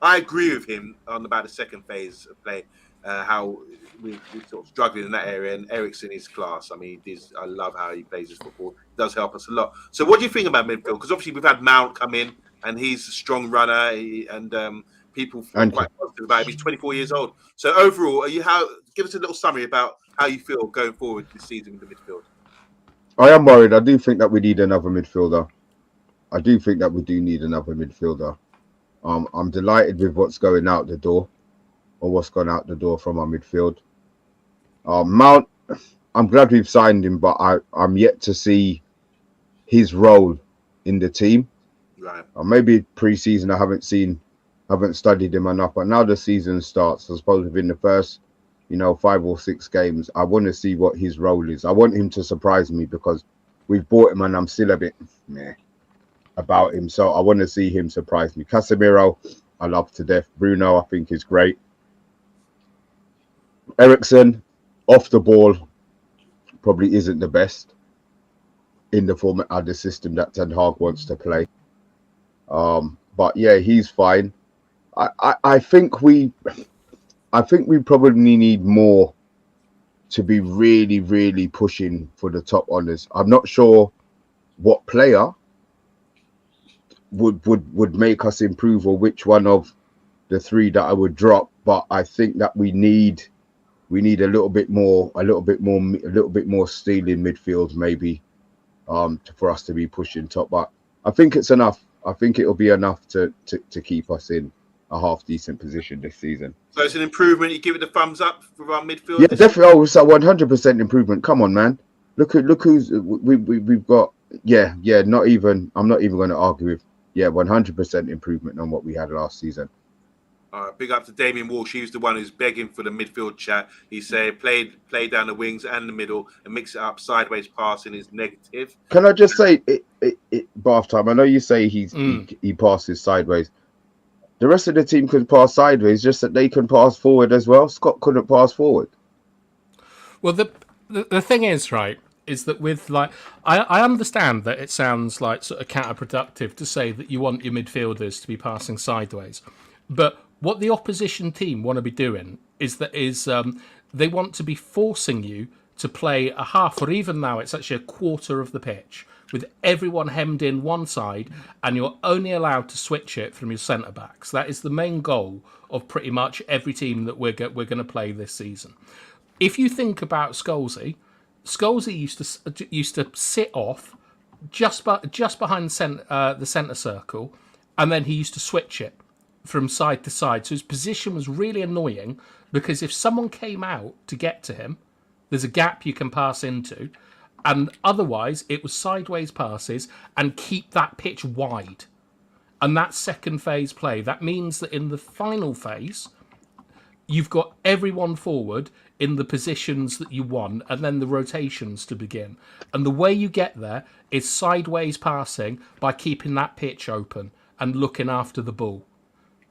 I agree with him on about the second phase of play, how we're sort of struggling in that area, and Ericsson is class. I mean, I love how he plays his football. It does help us a lot. So what do you think about midfield? Because obviously we've had Mount come in, and he's a strong runner, and people feel quite positive about him. He's 24 years old. So overall, give us a little summary about how you feel going forward this season with the midfield. I am worried. I do think that we need another midfielder. I do think that we do need another midfielder. I'm delighted with what's going out the door, or what's gone out the door from our midfield. Mount, I'm glad we've signed him, but I'm yet to see his role in the team. Right. Maybe pre-season I haven't studied him enough, but now the season starts. I suppose within the first, 5 or 6 games, I want to see what his role is. I want him to surprise me because we've bought him and I'm still a bit meh about him. So I want to see him surprise me. Casemiro, I love to death. Bruno, I think is great. Ericsson, off the ball, probably isn't the best in the format of the system that Ten Hag wants to play. But yeah, he's fine. I think we probably need more to be really, really pushing for the top honours. I'm not sure what player would make us improve, or which one of the 3 that I would drop. But I think that we need a little bit more steel in midfield, maybe, for us to be pushing top. But I think it's enough. I think it'll be enough to keep us in a half decent position this season. So it's an improvement. You give it the thumbs up for our midfield. Yeah, definitely. Oh, it's a 100% improvement. Come on, man. Look who's we've got. Yeah. Not even. I'm not even going to argue with. Yeah, 100% improvement on what we had last season. Big up to Damien Walsh. He was the one who's begging for the midfield chat. He said play down the wings and the middle and mix it up. Sideways passing is negative. Can I just say, Bath Time, I know you say he passes sideways. The rest of the team can pass sideways, just that they can pass forward as well. Scott couldn't pass forward. Well, the thing is, right, is that with I understand that it sounds like sort of counterproductive to say that you want your midfielders to be passing sideways, but what the opposition team want to be doing is they want to be forcing you to play a half, or even now it's actually a quarter of the pitch, with everyone hemmed in one side, and you're only allowed to switch it from your centre backs. That is the main goal of pretty much every team that we're going to play this season. If you think about Scholesy used to sit off just behind the centre circle, and then he used to switch it from side to side. So his position was really annoying, because if someone came out to get to him, there's a gap you can pass into, and otherwise it was sideways passes and keep that pitch wide. And that's second phase play. That means that in the final phase, you've got everyone forward in the positions that you want, and then the rotations to begin. And the way you get there is sideways passing by keeping that pitch open and looking after the ball.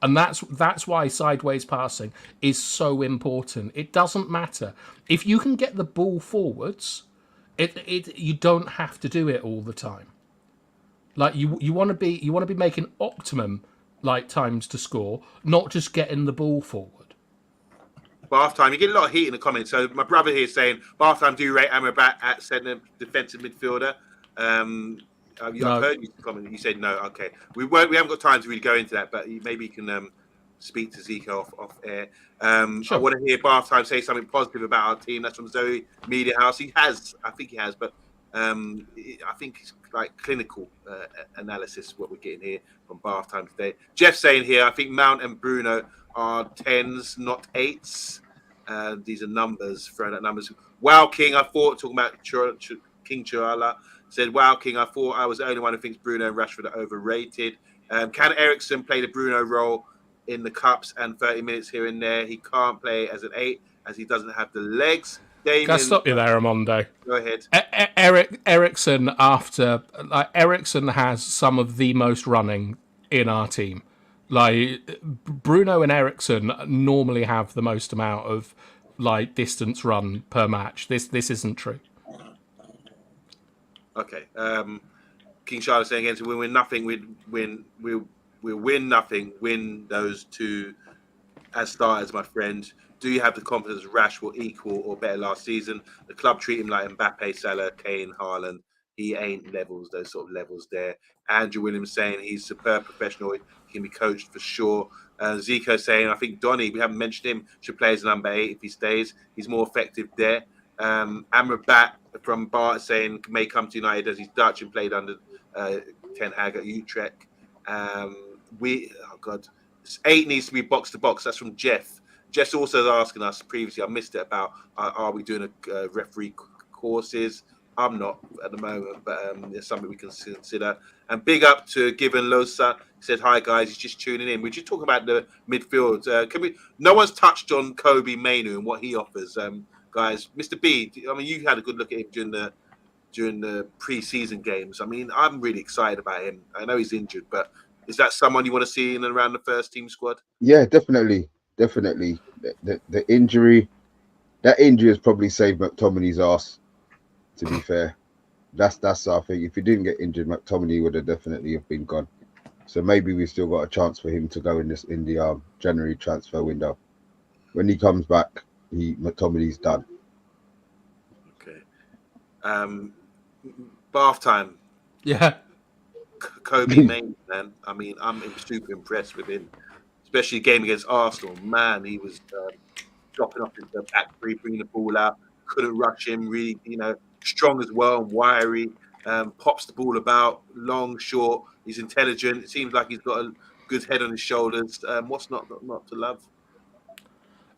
And that's why sideways passing is so important. It doesn't matter if you can get the ball forwards. You don't have to do it all the time. Like you want to be making optimum times to score, not just getting the ball forward. Bath Time, you get a lot of heat in the comments. So my brother here is saying Bath Time do rate Amrabat at centre defensive midfielder. I've heard you comment. You said no. Okay, we haven't got time to really go into that, but maybe you can speak to Zico off air. Sure. I want to hear Bath Time say something positive about our team. That's from Zoe Media House. I think he has, but I think it's like clinical analysis what we're getting here from Bath Time today. Jeff saying here, I think Mount and Bruno are 10s, not 8s. These are numbers, throwing out numbers. Wow, King, I thought, talking about King Churala, said, wow, King, I thought I was the only one who thinks Bruno and Rashford are overrated. Can Ericsson play the Bruno role in the Cups and 30 minutes here and there? He can't play as an 8 as he doesn't have the legs. Damien, can I stop you there, Amondo? Go ahead. Ericsson, Ericsson has some of the most running in our team. Like Bruno and Ericsson normally have the most amount of like distance run per match. This isn't true. Okay. King Charlotte saying again, so we win nothing. We'll win nothing. Win those two as starters, my friend. Do you have the confidence Rash will equal or better last season? The club treat him like Mbappe, Salah, Kane, Haaland. He ain't levels, those sort of levels there. Andrew Williams saying he's superb professional. He can be coached for sure. Zico saying, I think Donny, we haven't mentioned him, should play as number 8 if he stays. He's more effective there. Amrabat from Bart saying may come to United as he's Dutch and played under Ten Hag at Utrecht. 8 needs to be box to box. That's from Jeff. Jeff's also asking us previously, I missed it, about are we doing a referee courses? I'm not at the moment, but it's something we can consider. And big up to Given Losa. He said, hi guys, he's just tuning in. We're just talking about the midfield. No one's touched on Kobe Mainu and what he offers. Guys, Mr. B, I mean, you had a good look at him during the pre-season games. I mean, I'm really excited about him. I know he's injured, but is that someone you want to see in and around the first team squad? Yeah, definitely. The injury, that injury has probably saved McTominay's ass. To be fair, that's I think if he didn't get injured, McTominay would have definitely have been gone. So maybe we've still got a chance for him to go in the January transfer window. When he comes back, McTominay's done. Okay. Bath time. Yeah. Kobe Main, man. I mean, I'm super impressed with him, especially the game against Arsenal. Man, he was dropping off into the back three, bringing the ball out. Couldn't rush him. Really, strong as well and wiry. Pops the ball about, long, short. He's intelligent. It seems like he's got a good head on his shoulders. What's not to love?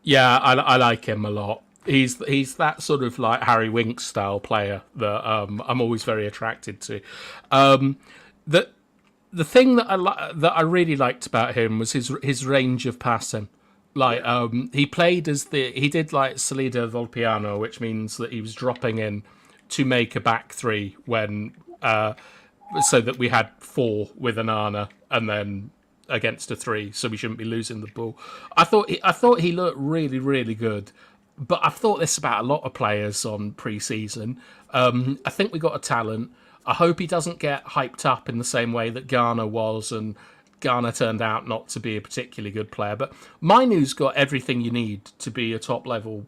Yeah, I like him a lot. He's that sort of like Harry Winks style player that I'm always very attracted to. The thing that I really liked about him was his range of passing. Like he played he did like Salida Volpiano, which means that he was dropping in to make a back three when so that we had 4 with ONANA and then against a 3, so we shouldn't be losing the ball. I thought he looked really, really good. But I've thought this about a lot of players on pre-season. I think we got a talent. I hope he doesn't get hyped up in the same way that Garner was, and Garner turned out not to be a particularly good player. But Mainu's got everything you need to be a top-level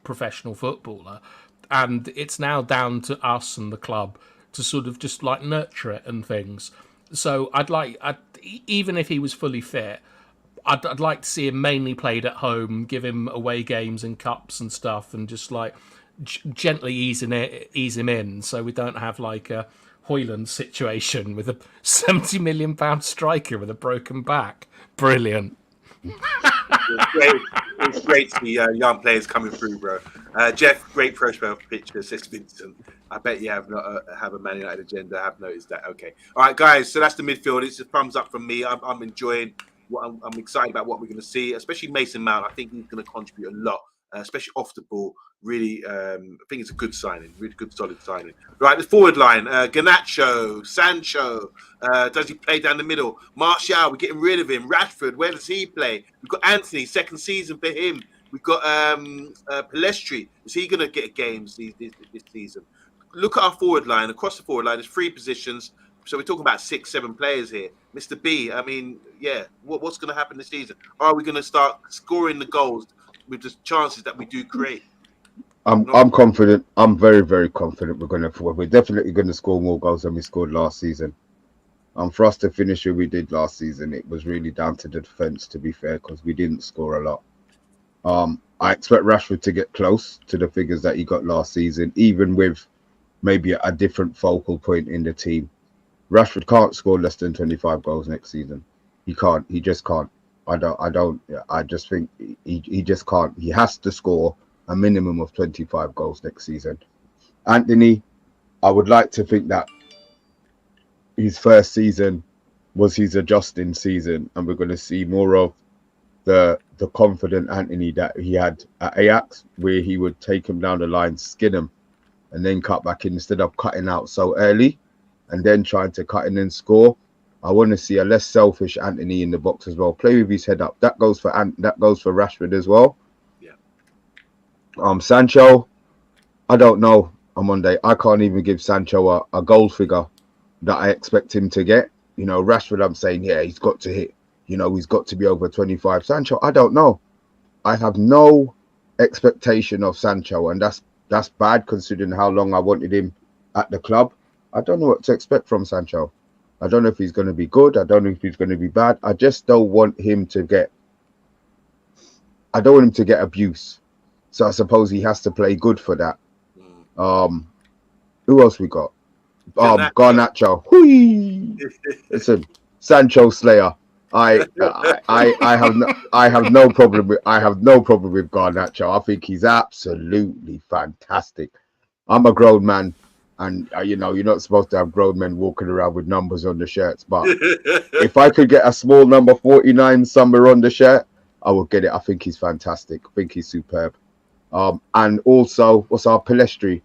professional footballer, and it's now down to us and the club to sort of just like nurture it and things. So even if he was fully fit, I'd like to see him mainly played at home, give him away games and cups and stuff, and just like gently ease him in, so we don't have like a Hoyland situation with a £70 million striker with a broken back. Brilliant. It's great to see young players coming through, bro. Jeff, great profile picture, says Vincent. I bet you have a Man United agenda. I have noticed that. Okay. All right, guys. So that's the midfield. It's a thumbs up from me. I'm enjoying I'm excited about what we're going to see, especially Mason Mount. I think he's going to contribute a lot, especially off the ball. Really, I think it's a good signing, really good, solid signing. Right, the forward line, Garnacho, Sancho, does he play down the middle? Martial, we're getting rid of him. Rashford, where does he play? We've got Anthony, second season for him. We've got Palestri. Is he going to get games this season? Look at our forward line. Across the forward line, there's 3 positions. So we're talking about 6-7 players here. Mr. B, I mean, yeah, what's going to happen this season? Are we going to start scoring the goals with the chances that we do create? I'm confident. I'm very, very confident we're definitely going to score more goals than we scored last season. For us to finish where we did last season, it was really down to the defence, to be fair, because we didn't score a lot. I expect Rashford to get close to the figures that he got last season, even with maybe a different focal point in the team. Rashford can't score less than 25 goals next season. He can't. He just can't. I just think he just can't. He has to score a minimum of 25 goals next season. Anthony, I would like to think that his first season was his adjusting season, and we're going to see more of the confident Anthony that he had at Ajax, where he would take him down the line, skin him, and then cut back in instead of cutting out so early and then trying to cut in and score. I want to see a less selfish Anthony in the box as well. Play with his head up. That goes for Rashford as well. Yeah. Sancho, I don't know. On Monday, I can't even give Sancho a goal figure that I expect him to get. You know, Rashford, I'm saying, yeah, he's got to hit. You know, he's got to be over 25. Sancho, I don't know. I have no expectation of Sancho, and that's bad considering how long I wanted him at the club. I don't know what to expect from Sancho. I don't know if he's going to be good. I don't know if he's going to be bad. I just don't want him to get. I don't want him to get abuse. So I suppose he has to play good for that. Who else we got? Garnacho. Hui! Listen, Sancho Slayer. I have no problem with Garnacho. I think he's absolutely fantastic. I'm a grown man, and you know, you're not supposed to have grown men walking around with numbers on the shirts. But if I could get a small number 49 somewhere on the shirt, I would get it. I think he's fantastic. I think he's superb. And also, what's our Palestri?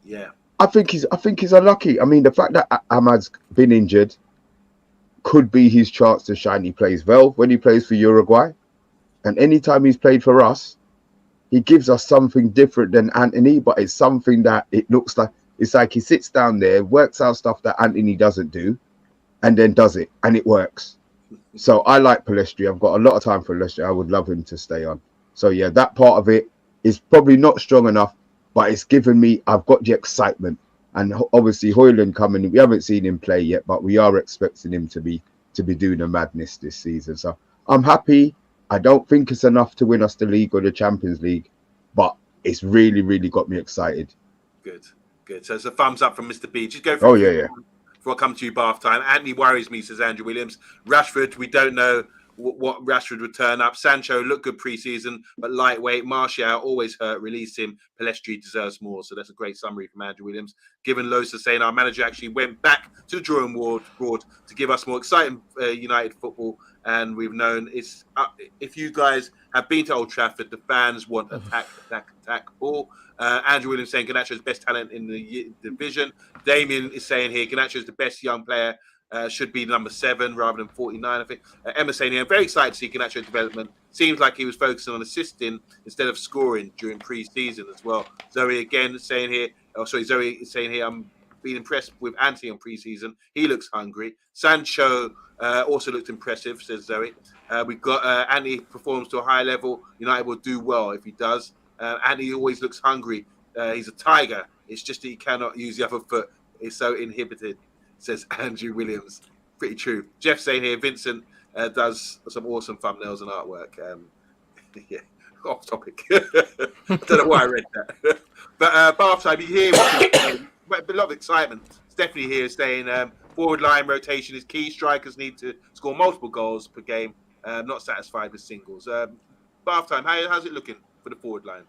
Yeah. I think he's unlucky. I mean, the fact that Ahmad's been injured could be his chance to shine. He plays well when he plays for Uruguay, and anytime he's played for us, he gives us something different than Anthony. But it's something that it looks like it's like he sits down there, works out stuff that Anthony doesn't do, and then does it, and it works. So I like Palestri. I've got a lot of time for Palestri. I would love him to stay on. So yeah, that part of it is probably not strong enough, but it's given me, I've got the excitement. And obviously Højlund coming, we haven't seen him play yet, but we are expecting him to be doing a madness this season. So I'm happy. I don't think it's enough to win us the league or the Champions League, but it's really, really got me excited. Good. So it's a thumbs up from Mr. B. Just go for before I come to you, bath time. Anthony worries me, says Andrew Williams. Rashford, we don't know what Rashford would turn up. Sancho looked good pre-season, but lightweight. Martial always hurt. Release him. Palestri deserves more. So that's a great summary from Andrew Williams. Given Losa saying our manager actually went back to the drawing board to give us more exciting United football, and we've known it's if you guys have been to Old Trafford, the fans want attack ball. Andrew Williams saying Garnacho's best talent in the division. Damien is saying here Garnacho's the best young player. Should be number 7 rather than 49, I think. Emma saying here, I'm very excited to see Garnacho's development. Seems like he was focusing on assisting instead of scoring during pre-season as well. Zoe again saying here, Zoe is saying here, I'm being impressed with Anthony on pre-season. He looks hungry. Sancho also looked impressive, says Zoe. We've got Anthony performs to a high level. United will do well if he does. Anthony always looks hungry. He's a tiger. It's just that he cannot use the other foot. He's so inhibited, says Andrew Williams. Pretty true. Jeff saying here, Vincent does some awesome thumbnails and artwork. Yeah, off topic. I don't know why I read that. But bath time, you hear a lot of excitement. It's definitely here saying forward line rotation is key. Strikers need to score multiple goals per game. Not satisfied with singles. Bath time, how's it looking for the forward line?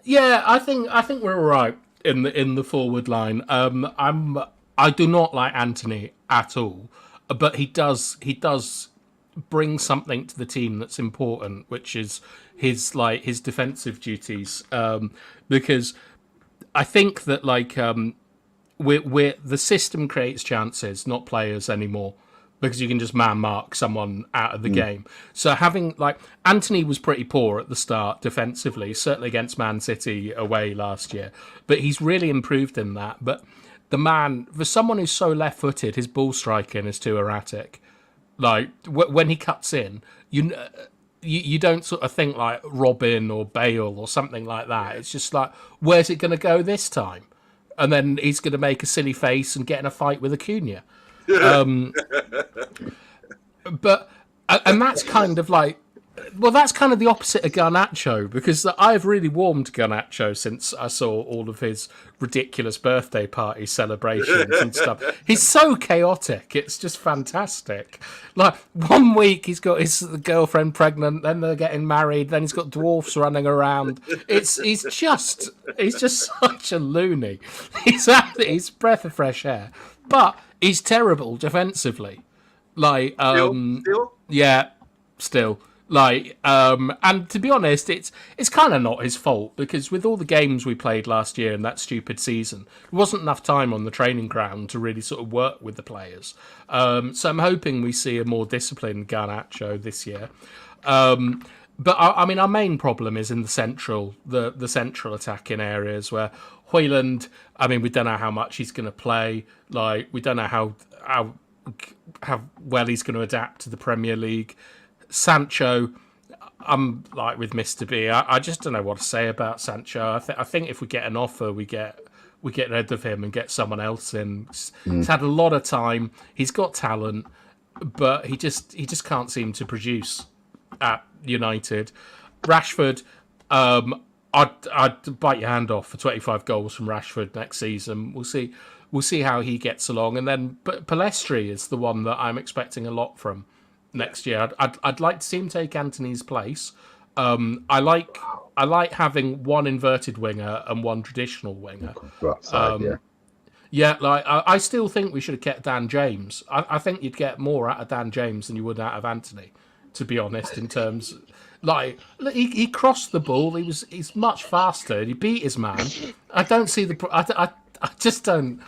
Yeah, I think we're all right in the forward line. I do not like Anthony at all, but he does bring something to the team that's important, which is his defensive duties. Because I think that we're the system creates chances, not players anymore. Because you can just man mark someone out of the game. So having Anthony was pretty poor at the start defensively, certainly against Man City away last year, but he's really improved in that. But the man, for someone who's so left-footed, his ball striking is too erratic. When he cuts in, you don't sort of think like Robin or Bale or something like that. It's just like, where's it going to go this time? And then he's going to make a silly face and get in a fight with Acuna. But and that's kind of Well, that's kind of the opposite of Garnacho, because I've really warmed to Garnacho since I saw all of his ridiculous birthday party celebrations and stuff. He's so chaotic; it's just fantastic. Like, one week he's got his girlfriend pregnant, then they're getting married, then he's got dwarfs running around. He's just such a loony. He's a breath of fresh air, but he's terrible defensively. Like, Still? yeah, still. Like, and to be honest, it's kind of not his fault, because with all the games we played last year in that stupid season, there wasn't enough time on the training ground to really sort of work with the players. So I'm hoping we see a more disciplined Garnacho this year. But I mean, our main problem is in the central attacking areas, where Højlund, I mean, we don't know how much he's going to play. Like, we don't know how well he's going to adapt to the Premier League. Sancho, I'm like with Mr. B. I just don't know what to say about Sancho. I think if we get an offer, we get rid of him and get someone else in. He's had a lot of time. He's got talent, but he just can't seem to produce at United. Rashford, I'd bite your hand off for 25 goals from Rashford next season. We'll see how he gets along, and then Pellistri is the one that I'm expecting a lot from next year. I'd like to see him take Antony's place. I like having one inverted winger and one traditional winger. Yeah, like I still think we should have kept Dan James. I think you'd get more out of Dan James than you would out of Antony, to be honest. In terms, like, he crossed the ball. He's much faster. He beat his man. I don't see the. I just don't.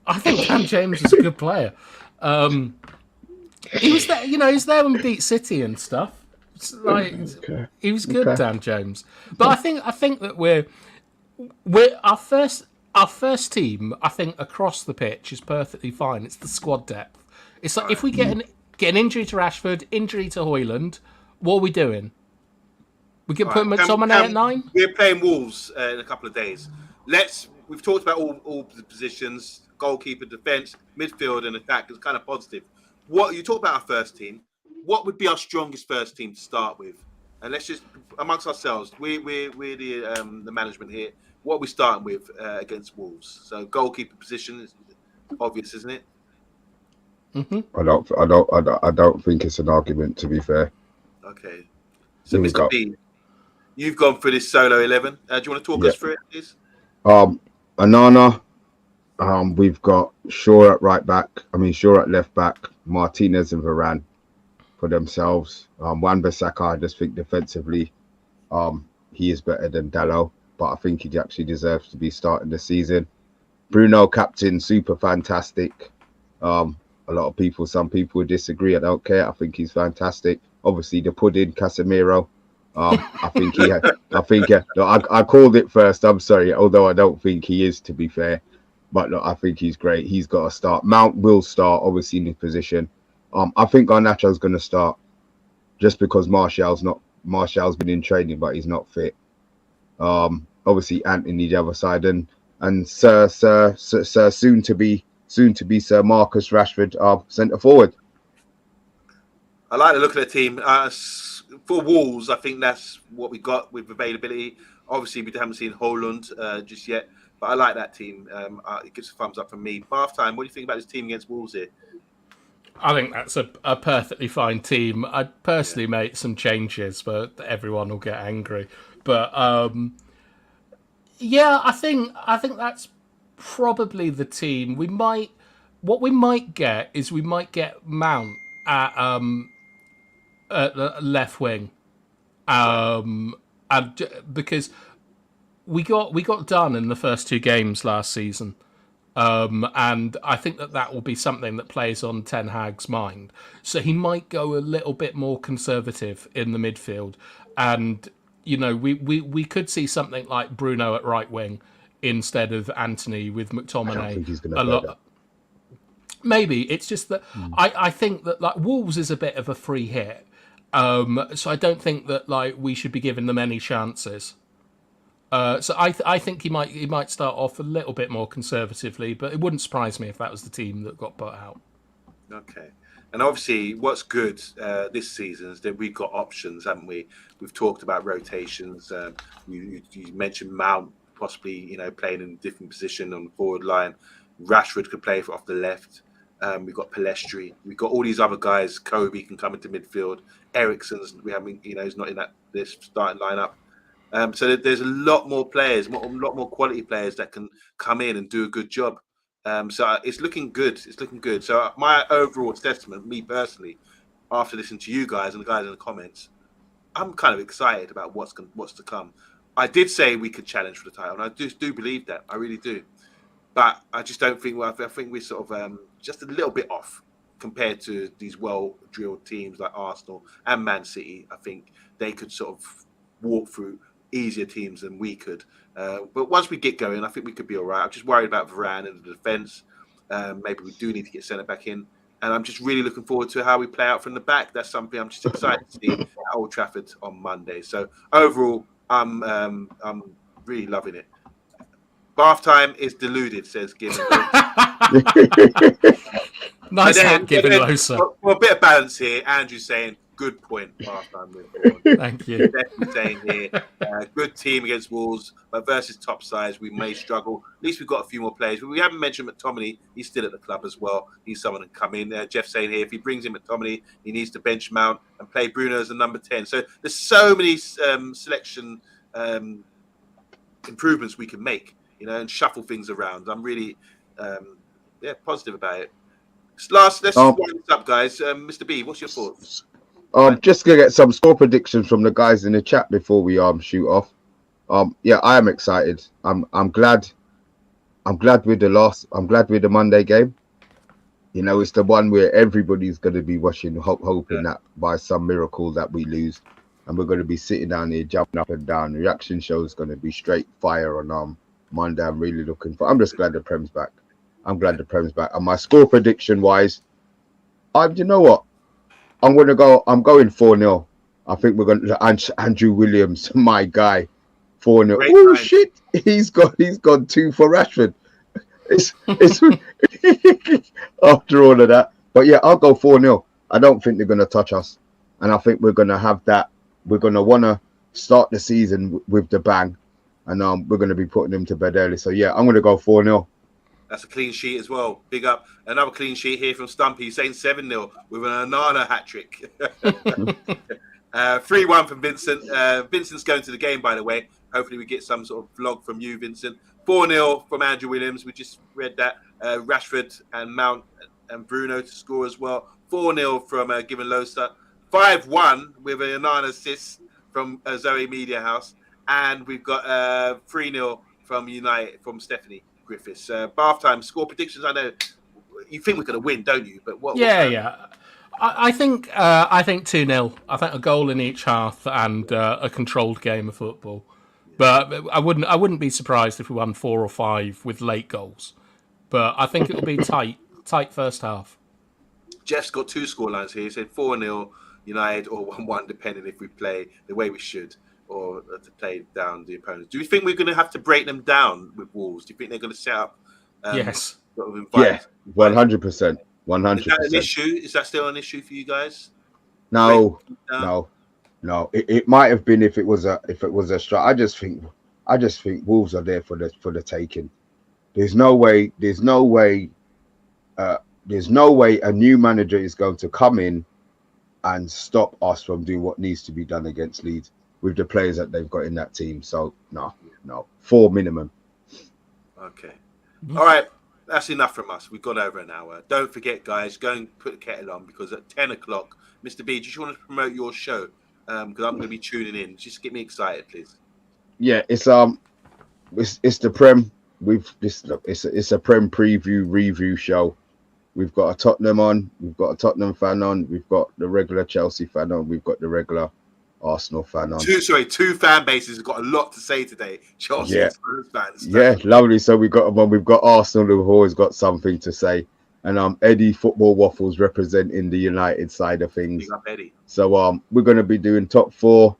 I think Dan James is a good player. He was there, he was there when we beat City and stuff. Like, he was good, Dan James. But I think that we're our first team. I think across the pitch is perfectly fine. It's the squad depth. It's like, if we get an injury to Rashford, injury to Højlund, what are we doing? We can put McTominay at 9. We're playing Wolves in a couple of days. We've talked about all the positions: goalkeeper, defence, midfield, and attack. It's kind of positive. What you talk about our first team? What would be our strongest first team to start with? And let's just amongst ourselves, we're the management here. What are we starting with against Wolves? So goalkeeper position is obvious, isn't it? Mm-hmm. I don't think it's an argument, to be fair. Okay. So Mr. B, you've gone for this solo 11. Do you want to talk us through it, please? ONANA. We've got Shaw at right back. Shaw at left back. Martinez and Varane for themselves. Wan-Bissaka, I just think defensively, he is better than Dalot, but I think he actually deserves to be starting the season. Bruno, captain, super fantastic. Some people would disagree. I don't care. I think he's fantastic. Obviously, the pudding, Casemiro. I called it first. I'm sorry, although I don't think he is, to be fair. But look, I think he's great. He's got to start. Mount will start, obviously, in his position. I think Garnacho's going to start just because Martial's been in training, but he's not fit. Obviously, Anthony the other side, and Sir soon to be Sir Marcus Rashford, centre forward. I like the look of the team. For Wolves, I think that's what we got with availability. Obviously, we haven't seen Højlund just yet. But I like that team. It gives a thumbs up from me. Bath time, what do you think about this team against Wolves here? I think that's a perfectly fine team. I'd personally make some changes, but everyone will get angry. But I think that's probably the team. What we might get is Mount at the left wing, and because we got done in the first 2 games last season. And I think that will be something that plays on Ten Hag's mind. So he might go a little bit more conservative in the midfield. And, we could see something like Bruno at right wing instead of Antony with McTominay. I don't think he's going to play that. Maybe. It's just that I think that like Wolves is a bit of a free hit. So I don't think that we should be giving them any chances. So I think he might start off a little bit more conservatively, but it wouldn't surprise me if that was the team that got put out. Okay. And obviously, what's good this season is that we've got options, haven't we? We've talked about rotations. You mentioned Mount possibly, playing in a different position on the forward line. Rashford could play off the left. We've got Palestri. We've got all these other guys. Kobe can come into midfield. Eriksen's, we haven't, he's not in this starting lineup. So there's a lot more players, a lot more quality players that can come in and do a good job. So it's looking good. It's looking good. So my overall assessment, me personally, after listening to you guys and the guys in the comments, I'm kind of excited about what's to come. I did say we could challenge for the title, and I do believe that. I really do. But I just don't think. Well, I think we're sort of just a little bit off compared to these well-drilled teams like Arsenal and Man City. I think they could sort of walk through easier teams than we could. But once we get going, I think we could be all right. I'm just worried about Varane and the defence. Maybe we do need to get centre back in. And I'm just really looking forward to how we play out from the back. That's something I'm just excited to see at Old Trafford on Monday. So overall, I'm really loving it. Bath time is deluded, says Given. Nice hat, Given Losa. For a bit of balance here, Andrew's saying, good point, Bath time. Thank you. Definitely saying here, good team against Wolves, but versus top sides, we may struggle. At least we've got a few more players. But we haven't mentioned McTominay. He's still at the club as well. He's someone to come in. Jeff saying here, if he brings in McTominay, he needs to bench Mount and play Bruno as a number 10. So there's so many selection improvements we can make, and shuffle things around. I'm really, positive about it. Let's wind this up, guys. Mr. B, what's your thoughts? Just gonna get some score predictions from the guys in the chat before we shoot off. I am excited. I'm glad with the loss. I'm glad with the Monday game. It's the one where everybody's gonna be watching, hoping that by some miracle that we lose, and we're gonna be sitting down here jumping up and down. The reaction show is gonna be straight fire on Monday. I'm really looking for. I'm just glad the Prem's back. I'm glad the Prem's back. And my score prediction wise, you know what? I'm going 4-0. I think we're going to Andrew Williams, my guy, 4-0. Oh shit, he's gone 2 for Rashford. It's after all of that. But yeah, I'll go 4-0. I don't think they're going to touch us, and I think we're going to have that. We're going to want to start the season with the bang, and we're going to be putting them to bed early. So yeah, I'm going to go 4-0. That's a clean sheet as well. Big up. Another clean sheet here from Stumpy saying 7-0 with an ONANA hat-trick. 3-1 from Vincent. Vincent's going to the game, by the way. Hopefully we get some sort of vlog from you, Vincent. 4-0 from Andrew Williams. We just read that. Rashford and Mount and Bruno to score as well. 4-0 from Given Losa. 5-1 with an ONANA assist from Zoe Media House. And we've got 3-0 from United, from Stephanie Griffiths. Bath time score predictions. I know you think we're going to win, don't you? But what? Yeah. I think 2-0. I think a goal in each half and a controlled game of football. But I wouldn't be surprised if we won 4 or 5 with late goals. But I think it'll be tight first half. Jeff's got 2 scorelines here. He said 4-0 United or 1-1, depending if we play the way we should, or to play down the opponents. Do you think we're going to have to break them down with Wolves? Do you think they're going to set up? Yes. Sort of 100%. 100%. Is that an issue? Is that still an issue for you guys? No. It might have been if it was a strike. I just think Wolves are there for the taking. There's no way a new manager is going to come in and stop us from doing what needs to be done against Leeds with the players that they've got in that team. So no, 4 minimum. Okay. All right. That's enough from us. We've gone over an hour. Don't forget, guys, go and put the kettle on, because at 10 o'clock, Mr. B, do you want to promote your show? Because I'm going to be tuning in. Just get me excited, please. Yeah, it's the Prem. It's a Prem preview review show. We've got a Tottenham on. We've got a Tottenham fan on. We've got the regular Chelsea fan on. We've got the regular Arsenal fan on. Two fan bases have got a lot to say today. Chelsea fans. Yeah, lovely. So we've got Arsenal who've always got something to say, and Eddie Football Waffles representing the United side of things. Big up, Eddie. So we're going to be doing top 4.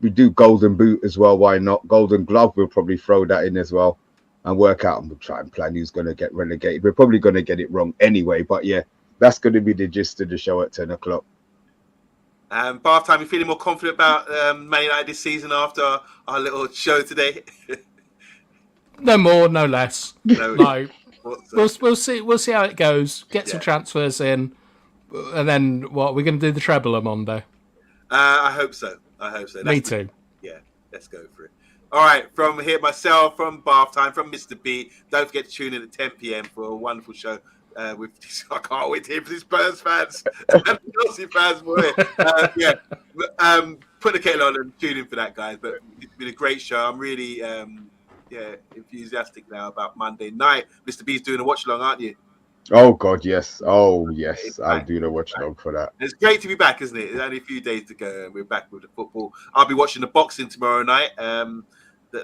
We do Golden Boot as well. Why not? Golden Glove. We'll probably throw that in as well, and work out and we'll try and plan who's going to get relegated. We're probably going to get it wrong anyway, but yeah, that's going to be the gist of the show at 10 o'clock. Bath time, you feeling more confident about Man United this season after our little show today? No more, no less. No. Like, we'll see how it goes. Get some transfers in, and then what? We're going to do the treble on Monday. I hope so. Me too. Yeah, let's go for it. All right, from here, myself, from Bath Time, from Mr. B. Don't forget to tune in at 10 p.m. for a wonderful show. With I can't wait to hear from these Spurs fans and Chelsea fans. Put the kettle on and tune in for that, guys. But it's been a great show. I'm really enthusiastic now about Monday night. Mr. B's doing a watch along, aren't you? Oh God, yes. Oh yes, I'll do the watch along for that. It's great to be back, isn't it? There's only a few days to go, and we're back with the football. I'll be watching the boxing tomorrow night.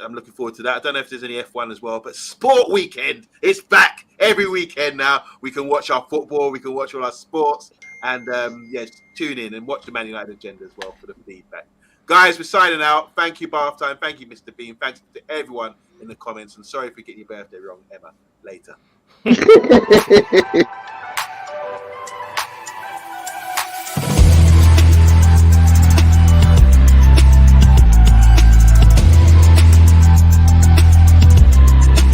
I'm looking forward to that. I don't know if there's any F1 as well, but Sport Weekend is back every weekend now. We can watch our football, we can watch all our sports, and tune in and watch the Man United agenda as well for the feedback. Guys, we're signing out. Thank you, Bath Time. Thank you, Mr. Bean. Thanks to everyone in the comments. And sorry if we get your birthday wrong, Emma, later.